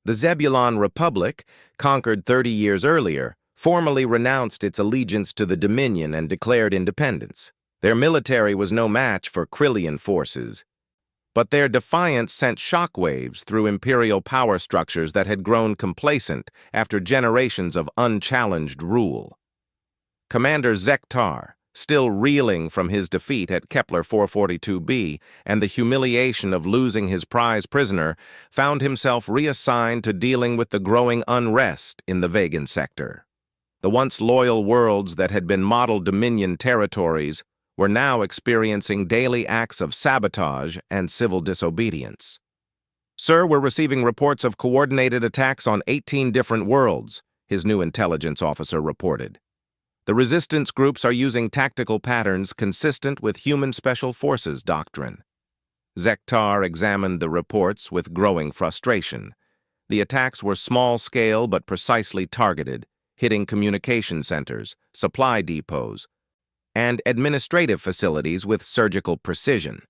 The Zebulon Republic, conquered 30 years earlier, formally renounced its allegiance to the Dominion and declared independence. Their military was no match for Krillian forces, but their defiance sent shockwaves through imperial power structures that had grown complacent after generations of unchallenged rule. Commander Zektar, still reeling from his defeat at Kepler 442b and the humiliation of losing his prize prisoner, found himself reassigned to dealing with the growing unrest in the Vegan sector. The once loyal worlds that had been model Dominion territories were now experiencing daily acts of sabotage and civil disobedience. "Sir, we're receiving reports of coordinated attacks on 18 different worlds," his new intelligence officer reported. "The resistance groups are using tactical patterns consistent with human special forces doctrine." Zektar examined the reports with growing frustration. The attacks were small-scale but precisely targeted, hitting communication centers, supply depots, and administrative facilities with surgical precision.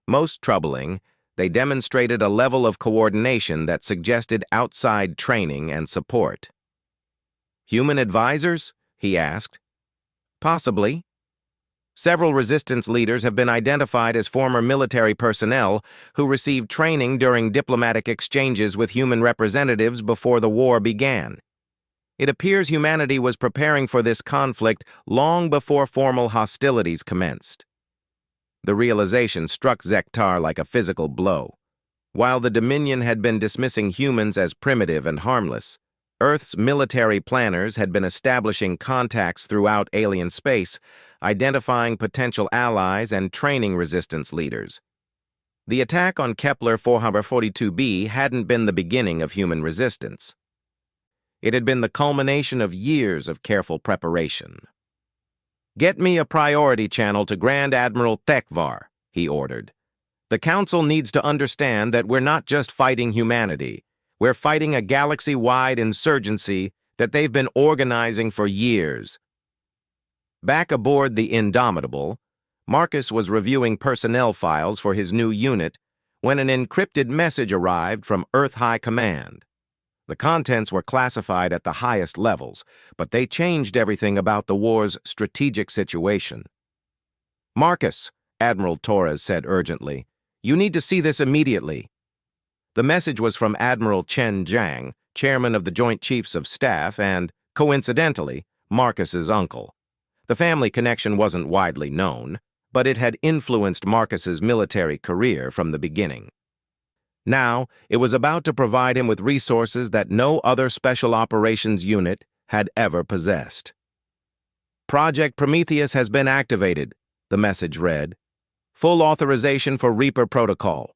Most troubling, they demonstrated a level of coordination that suggested outside training and support. "Human advisors?" he asked. "Possibly. Several resistance leaders have been identified as former military personnel who received training during diplomatic exchanges with human representatives before the war began. It appears humanity was preparing for this conflict long before formal hostilities commenced." The realization struck Zektar like a physical blow. While the Dominion had been dismissing humans as primitive and harmless, Earth's military planners had been establishing contacts throughout alien space, identifying potential allies and training resistance leaders. The attack on Kepler 442b hadn't been the beginning of human resistance. It had been the culmination of years of careful preparation. "Get me a priority channel to Grand Admiral Thekvar," he ordered. "The Council needs to understand that we're not just fighting humanity. We're fighting a galaxy-wide insurgency that they've been organizing for years." Back aboard the Indomitable, Marcus was reviewing personnel files for his new unit when an encrypted message arrived from Earth High Command. The contents were classified at the highest levels, but they changed everything about the war's strategic situation. "Marcus," Admiral Torres said urgently, "you need to see this immediately." The message was from Admiral Chen Jiang, chairman of the Joint Chiefs of Staff and, coincidentally, Marcus's uncle. The family connection wasn't widely known, but it had influenced Marcus's military career from the beginning. Now, it was about to provide him with resources that no other special operations unit had ever possessed. "Project Prometheus has been activated," the message read. "Full authorization for Reaper protocol.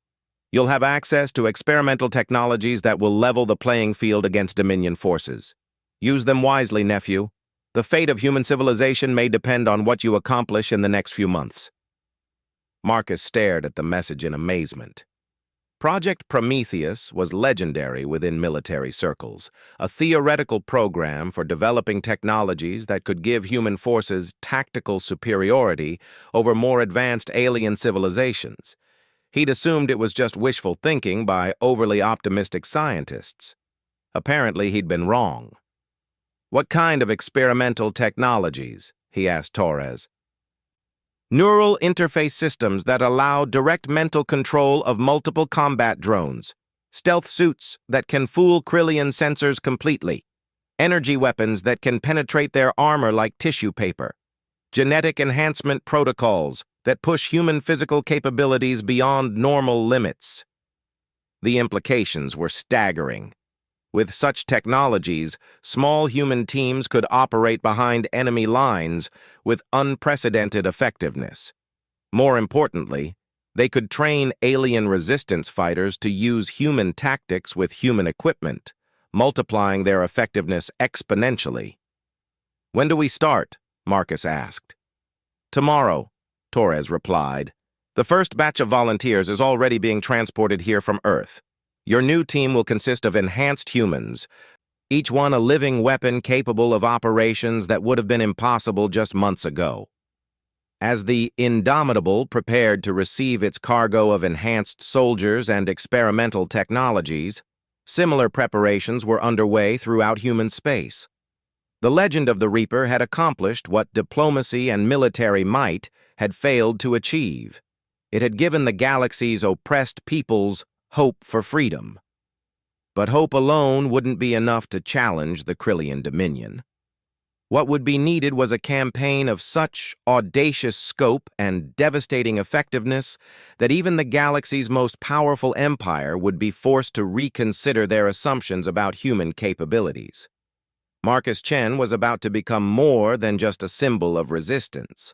You'll have access to experimental technologies that will level the playing field against Dominion forces. Use them wisely, nephew. The fate of human civilization may depend on what you accomplish in the next few months." Marcus stared at the message in amazement. Project Prometheus was legendary within military circles, a theoretical program for developing technologies that could give human forces tactical superiority over more advanced alien civilizations. He'd assumed it was just wishful thinking by overly optimistic scientists. Apparently, he'd been wrong. "What kind of experimental technologies?" he asked Torres. "Neural interface systems that allow direct mental control of multiple combat drones, stealth suits that can fool Krillian sensors completely, energy weapons that can penetrate their armor like tissue paper, genetic enhancement protocols that push human physical capabilities beyond normal limits." The implications were staggering. With such technologies, small human teams could operate behind enemy lines with unprecedented effectiveness. More importantly, they could train alien resistance fighters to use human tactics with human equipment, multiplying their effectiveness exponentially. "When do we start?" Marcus asked. "Tomorrow," Torres replied. "The first batch of volunteers is already being transported here from Earth. Your new team will consist of enhanced humans, each one a living weapon capable of operations that would have been impossible just months ago." As the Indomitable prepared to receive its cargo of enhanced soldiers and experimental technologies, similar preparations were underway throughout human space. The legend of the Reaper had accomplished what diplomacy and military might had failed to achieve. It had given the galaxy's oppressed peoples hope for freedom. But hope alone wouldn't be enough to challenge the Krillian Dominion. What would be needed was a campaign of such audacious scope and devastating effectiveness that even the galaxy's most powerful empire would be forced to reconsider their assumptions about human capabilities. Marcus Chen was about to become more than just a symbol of resistance.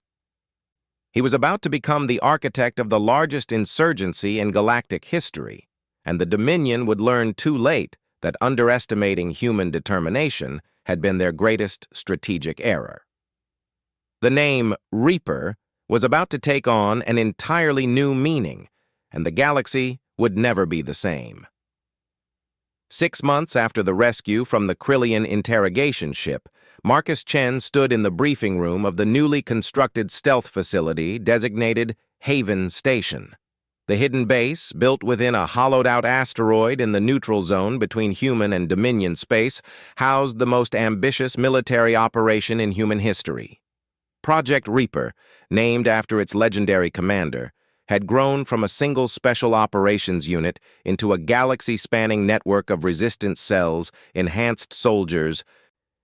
He was about to become the architect of the largest insurgency in galactic history, and the Dominion would learn too late that underestimating human determination had been their greatest strategic error. The name Reaper was about to take on an entirely new meaning, and the galaxy would never be the same. 6 months after the rescue from the Krillian interrogation ship, Marcus Chen stood in the briefing room of the newly constructed stealth facility designated Haven Station. The hidden base, built within a hollowed-out asteroid in the neutral zone between human and Dominion space, housed the most ambitious military operation in human history. Project Reaper, named after its legendary commander, had grown from a single special operations unit into a galaxy-spanning network of resistance cells, enhanced soldiers,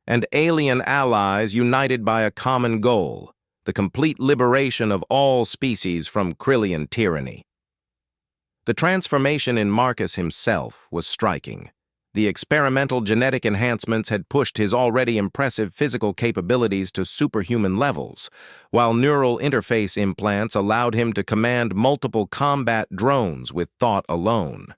and alien allies united by a common goal, the complete liberation of all species from Krillian tyranny. The transformation in Marcus himself was striking. The experimental genetic enhancements had pushed his already impressive physical capabilities to superhuman levels, while neural interface implants allowed him to command multiple combat drones with thought alone.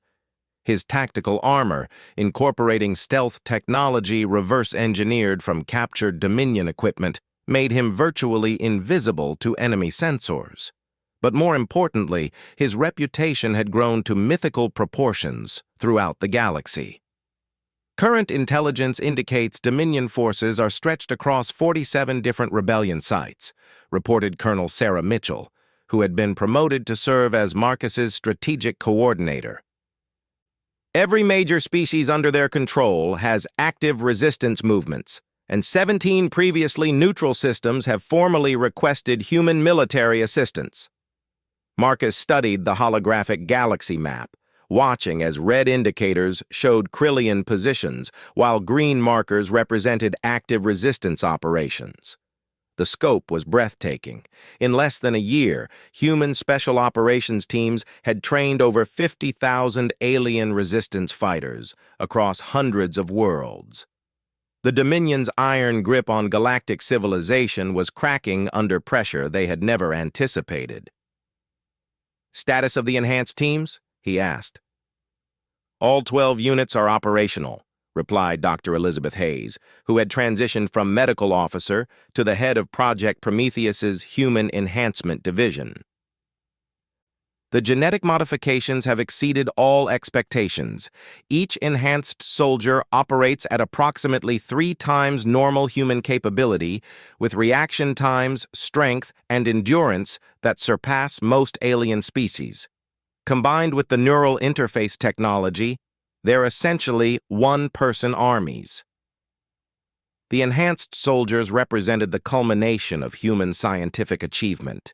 His tactical armor, incorporating stealth technology reverse-engineered from captured Dominion equipment, made him virtually invisible to enemy sensors. But more importantly, his reputation had grown to mythical proportions throughout the galaxy. Current intelligence indicates Dominion forces are stretched across 47 different rebellion sites, reported Colonel Sarah Mitchell, who had been promoted to serve as Marcus's strategic coordinator. Every major species under their control has active resistance movements, and 17 previously neutral systems have formally requested human military assistance. Marcus studied the holographic galaxy map, watching as red indicators showed Krillian positions, while green markers represented active resistance operations. The scope was breathtaking. In less than a year, human special operations teams had trained over 50,000 alien resistance fighters across hundreds of worlds. The Dominion's iron grip on galactic civilization was cracking under pressure they had never anticipated. "Status of the enhanced teams?" he asked. "All 12 units are operational," replied Dr. Elizabeth Hayes, who had transitioned from medical officer to the head of Project Prometheus's Human Enhancement Division. "The genetic modifications have exceeded all expectations. Each enhanced soldier operates at approximately 3 times normal human capability, with reaction times, strength, and endurance that surpass most alien species. Combined with the neural interface technology, they're essentially one-person armies." The enhanced soldiers represented the culmination of human scientific achievement.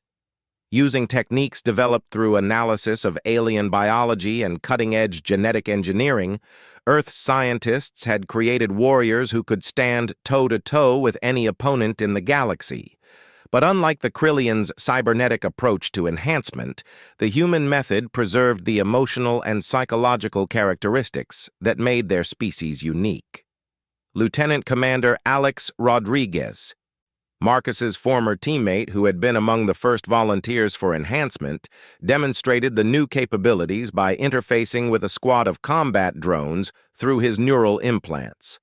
Using techniques developed through analysis of alien biology and cutting-edge genetic engineering, Earth's scientists had created warriors who could stand toe-to-toe with any opponent in the galaxy. But unlike the Krillians' cybernetic approach to enhancement, the human method preserved the emotional and psychological characteristics that made their species unique. Lieutenant Commander Alex Rodriguez, Marcus's former teammate who had been among the first volunteers for enhancement, demonstrated the new capabilities by interfacing with a squad of combat drones through his neural implants.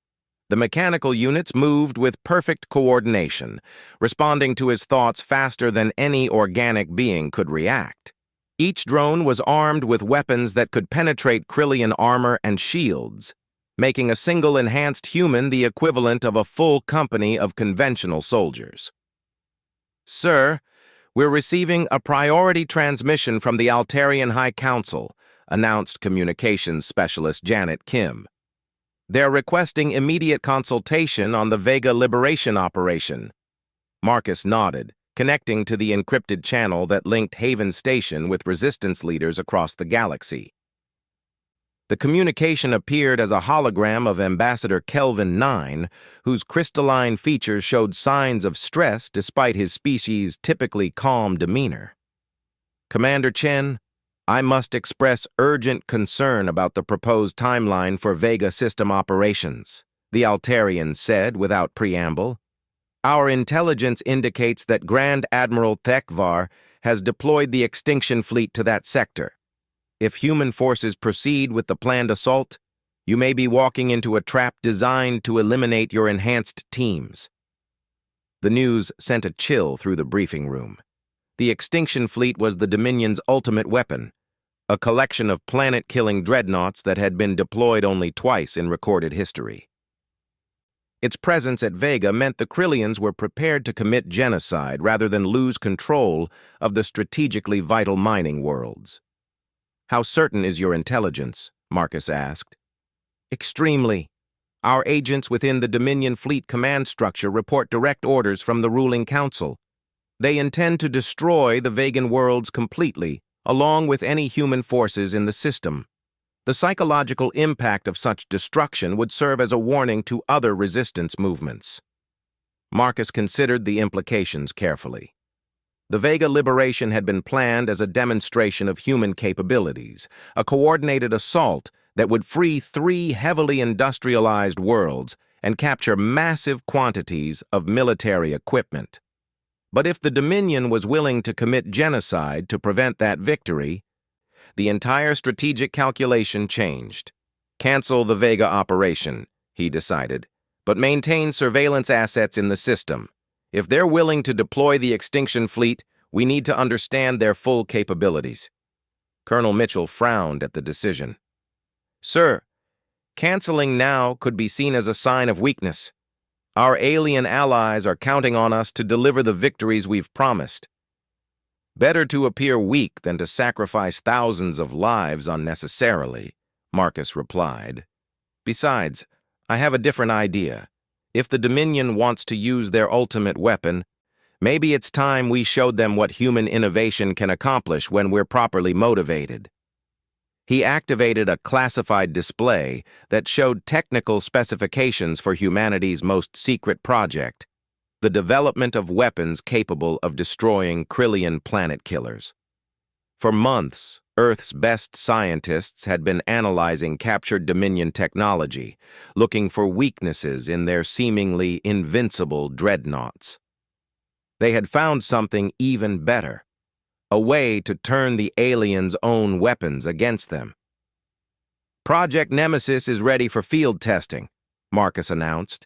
The mechanical units moved with perfect coordination, responding to his thoughts faster than any organic being could react. Each drone was armed with weapons that could penetrate Krillian armor and shields, making a single enhanced human the equivalent of a full company of conventional soldiers. "Sir, we're receiving a priority transmission from the Altarian High Council," announced communications specialist Janet Kim. "They're requesting immediate consultation on the Vega liberation operation." Marcus nodded, connecting to the encrypted channel that linked Haven Station with resistance leaders across the galaxy. The communication appeared as a hologram of Ambassador Kelvin 9, whose crystalline features showed signs of stress despite his species' typically calm demeanor. "Commander Chen, I must express urgent concern about the proposed timeline for Vega system operations," the Altarian said without preamble. "Our intelligence indicates that Grand Admiral Thekvar has deployed the extinction fleet to that sector. If human forces proceed with the planned assault, you may be walking into a trap designed to eliminate your enhanced teams." The news sent a chill through the briefing room. The extinction fleet was the Dominion's ultimate weapon, a collection of planet-killing dreadnoughts that had been deployed only twice in recorded history. Its presence at Vega meant the Krillians were prepared to commit genocide rather than lose control of the strategically vital mining worlds. "How certain is your intelligence?" Marcus asked. "Extremely. Our agents within the Dominion Fleet command structure report direct orders from the ruling council. They intend to destroy the Vegan worlds completely, along with any human forces in the system. The psychological impact of such destruction would serve as a warning to other resistance movements." Marcus considered the implications carefully. The Vega liberation had been planned as a demonstration of human capabilities, a coordinated assault that would free 3 heavily industrialized worlds and capture massive quantities of military equipment. But if the Dominion was willing to commit genocide to prevent that victory, the entire strategic calculation changed. "Cancel the Vega operation," he decided, "but maintain surveillance assets in the system. If they're willing to deploy the extinction fleet, we need to understand their full capabilities." Colonel Mitchell frowned at the decision. "Sir, canceling now could be seen as a sign of weakness. Our alien allies are counting on us to deliver the victories we've promised." Better to appear weak than to sacrifice thousands of lives unnecessarily, Marcus replied. Besides, I have a different idea. If the Dominion wants to use their ultimate weapon, maybe it's time we showed them what human innovation can accomplish when we're properly motivated. He activated a classified display that showed technical specifications for humanity's most secret project, the development of weapons capable of destroying Krillian planet killers. For months, Earth's best scientists had been analyzing captured Dominion technology, looking for weaknesses in their seemingly invincible dreadnoughts. They had found something even better, a way to turn the aliens' own weapons against them. Project Nemesis is ready for field testing, Marcus announced.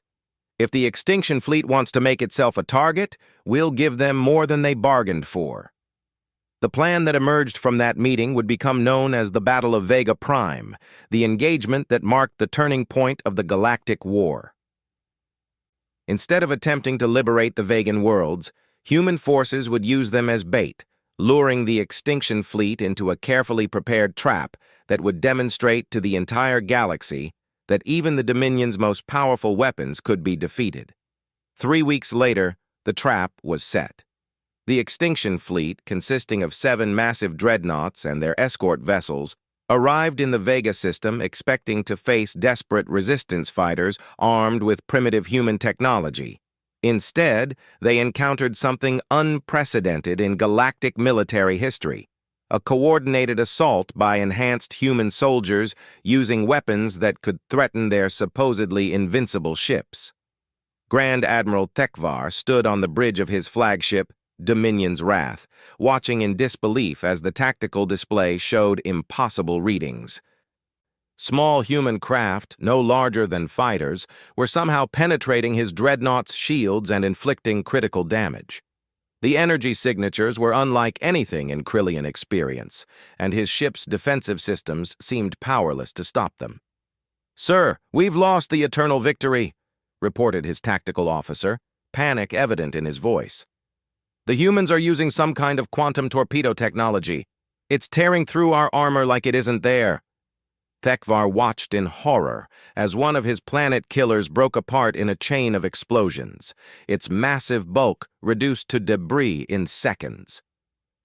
If the Extinction Fleet wants to make itself a target, we'll give them more than they bargained for. The plan that emerged from that meeting would become known as the Battle of Vega Prime, the engagement that marked the turning point of the Galactic War. Instead of attempting to liberate the Vegan worlds, human forces would use them as bait, luring the Extinction Fleet into a carefully prepared trap that would demonstrate to the entire galaxy that even the Dominion's most powerful weapons could be defeated. 3 weeks later, the trap was set. The Extinction Fleet, consisting of 7 massive dreadnoughts and their escort vessels, arrived in the Vega system expecting to face desperate resistance fighters armed with primitive human technology. Instead, they encountered something unprecedented in galactic military history: a coordinated assault by enhanced human soldiers using weapons that could threaten their supposedly invincible ships. Grand Admiral Thekvar stood on the bridge of his flagship, Dominion's Wrath, watching in disbelief as the tactical display showed impossible readings. Small human craft, no larger than fighters, were somehow penetrating his dreadnought's shields and inflicting critical damage. The energy signatures were unlike anything in Krillian experience, and his ship's defensive systems seemed powerless to stop them. "Sir, we've lost the Eternal Victory," reported his tactical officer, panic evident in his voice. "The humans are using some kind of quantum torpedo technology. It's tearing through our armor like it isn't there." Thekvar watched in horror as one of his planet killers broke apart in a chain of explosions, its massive bulk reduced to debris in seconds.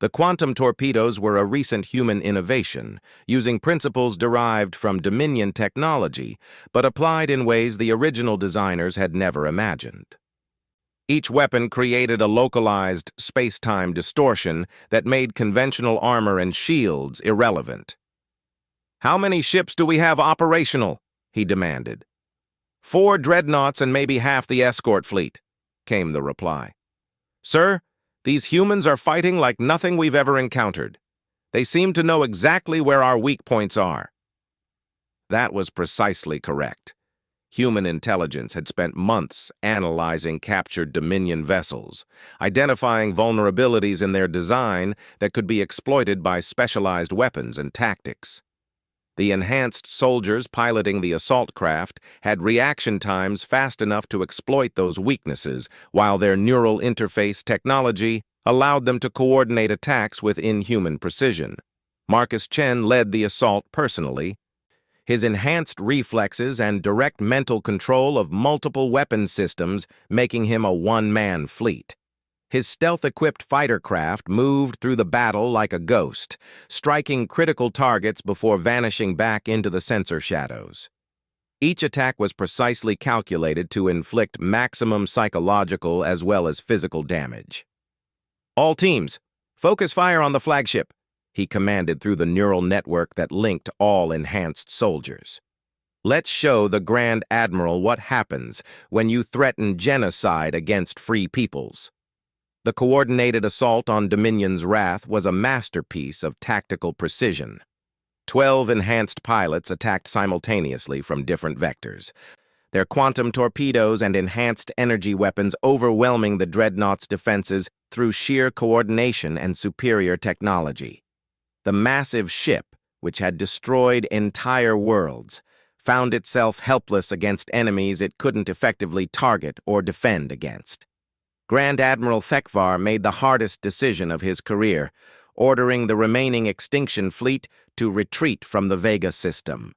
The quantum torpedoes were a recent human innovation, using principles derived from Dominion technology, but applied in ways the original designers had never imagined. Each weapon created a localized space-time distortion that made conventional armor and shields irrelevant. "How many ships do we have operational?" he demanded. "4 dreadnoughts and maybe half the escort fleet," came the reply. "Sir, these humans are fighting like nothing we've ever encountered. They seem to know exactly where our weak points are." That was precisely correct. Human intelligence had spent months analyzing captured Dominion vessels, identifying vulnerabilities in their design that could be exploited by specialized weapons and tactics. The enhanced soldiers piloting the assault craft had reaction times fast enough to exploit those weaknesses, while their neural interface technology allowed them to coordinate attacks with inhuman precision. Marcus Chen led the assault personally, his enhanced reflexes and direct mental control of multiple weapon systems making him a one-man fleet. His stealth-equipped fighter craft moved through the battle like a ghost, striking critical targets before vanishing back into the sensor shadows. Each attack was precisely calculated to inflict maximum psychological as well as physical damage. "All teams, focus fire on the flagship," he commanded through the neural network that linked all enhanced soldiers. "Let's show the Grand Admiral what happens when you threaten genocide against free peoples." The coordinated assault on Dominion's Wrath was a masterpiece of tactical precision. 12 enhanced pilots attacked simultaneously from different vectors, their quantum torpedoes and enhanced energy weapons overwhelming the dreadnought's defenses through sheer coordination and superior technology. The massive ship, which had destroyed entire worlds, found itself helpless against enemies it couldn't effectively target or defend against. Grand Admiral Thekvar made the hardest decision of his career, ordering the remaining extinction fleet to retreat from the Vega system.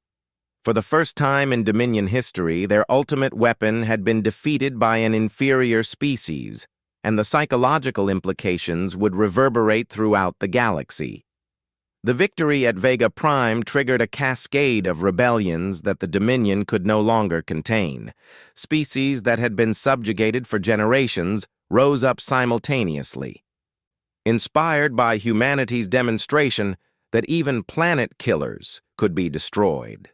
For the first time in Dominion history, their ultimate weapon had been defeated by an inferior species, and the psychological implications would reverberate throughout the galaxy. The victory at Vega Prime triggered a cascade of rebellions that the Dominion could no longer contain. Species that had been subjugated for generations rose up simultaneously. Inspired by humanity's demonstration that even planet killers could be destroyed.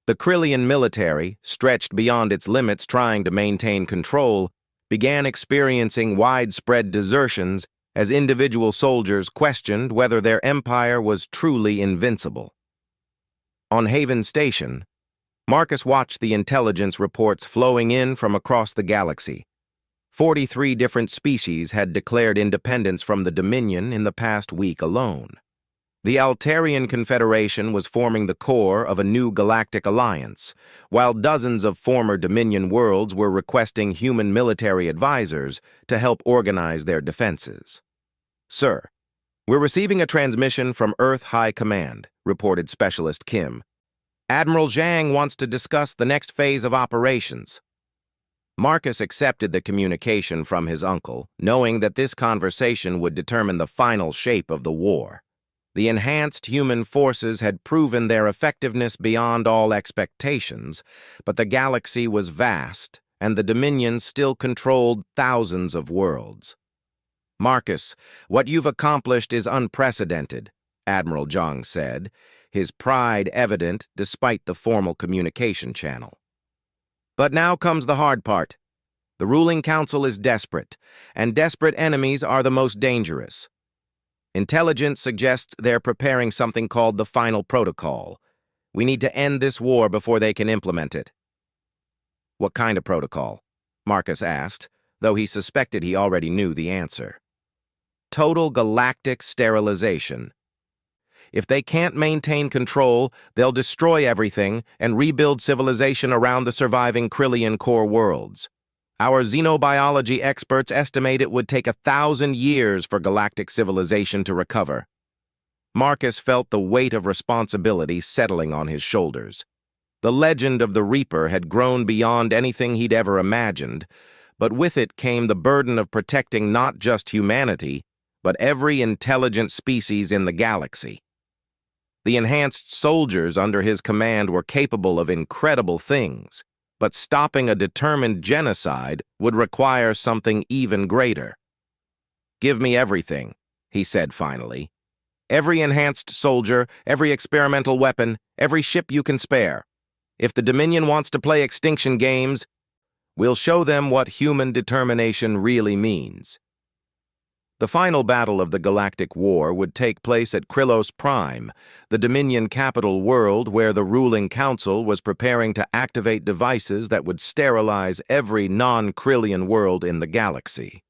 The Krillian military, stretched beyond its limits trying to maintain control, began experiencing widespread desertions as individual soldiers questioned whether their empire was truly invincible. On Haven Station, Marcus watched the intelligence reports flowing in from across the galaxy. 43 different species had declared independence from the Dominion in the past week alone. The Altarian Confederation was forming the core of a new galactic alliance, while dozens of former Dominion worlds were requesting human military advisors to help organize their defenses. "Sir, we're receiving a transmission from Earth High Command," reported Specialist Kim. "Admiral Zhang wants to discuss the next phase of operations." Marcus accepted the communication from his uncle, knowing that this conversation would determine the final shape of the war. The enhanced human forces had proven their effectiveness beyond all expectations, but the galaxy was vast, and the Dominion still controlled thousands of worlds. "Marcus, what you've accomplished is unprecedented," Admiral Zhang said, his pride evident despite the formal communication channel. "But now comes the hard part. The ruling council is desperate, and desperate enemies are the most dangerous. Intelligence suggests they're preparing something called the Final Protocol. We need to end this war before they can implement it." "What kind of protocol?" Marcus asked, though he suspected he already knew the answer. "Total galactic sterilization. If they can't maintain control, they'll destroy everything and rebuild civilization around the surviving Krillian core worlds. Our xenobiology experts estimate it would take 1,000 years for galactic civilization to recover." Marcus felt the weight of responsibility settling on his shoulders. The legend of the Reaper had grown beyond anything he'd ever imagined, but with it came the burden of protecting not just humanity, but every intelligent species in the galaxy. The enhanced soldiers under his command were capable of incredible things, but stopping a determined genocide would require something even greater. "Give me everything," he said finally. "Every enhanced soldier, every experimental weapon, every ship you can spare. If the Dominion wants to play extinction games, we'll show them what human determination really means." The final battle of the Galactic War would take place at Krillos Prime, the Dominion capital world where the ruling council was preparing to activate devices that would sterilize every non-Krillian world in the galaxy.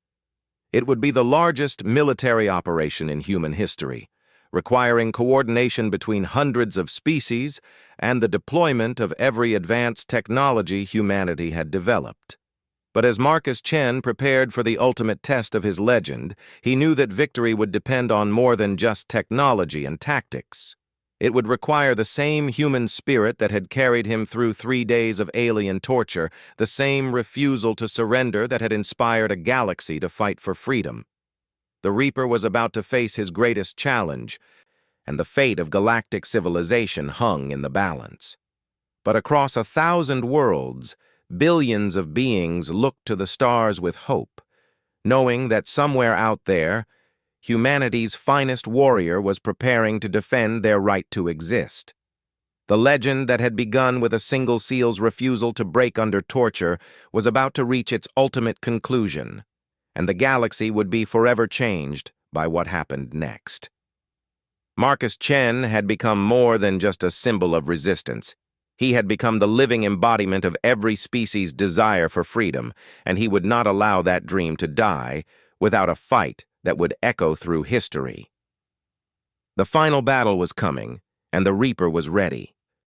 It would be the largest military operation in human history, requiring coordination between hundreds of species and the deployment of every advanced technology humanity had developed. But as Marcus Chen prepared for the ultimate test of his legend, he knew that victory would depend on more than just technology and tactics. It would require the same human spirit that had carried him through 3 days of alien torture, the same refusal to surrender that had inspired a galaxy to fight for freedom. The Reaper was about to face his greatest challenge, and the fate of galactic civilization hung in the balance. But across 1,000 worlds, billions of beings looked to the stars with hope, knowing that somewhere out there, humanity's finest warrior was preparing to defend their right to exist. The legend that had begun with a single seal's refusal to break under torture was about to reach its ultimate conclusion, and the galaxy would be forever changed by what happened next. Marcus Chen had become more than just a symbol of resistance. He had become the living embodiment of every species' desire for freedom, and he would not allow that dream to die without a fight that would echo through history. The final battle was coming, and the Reaper was ready.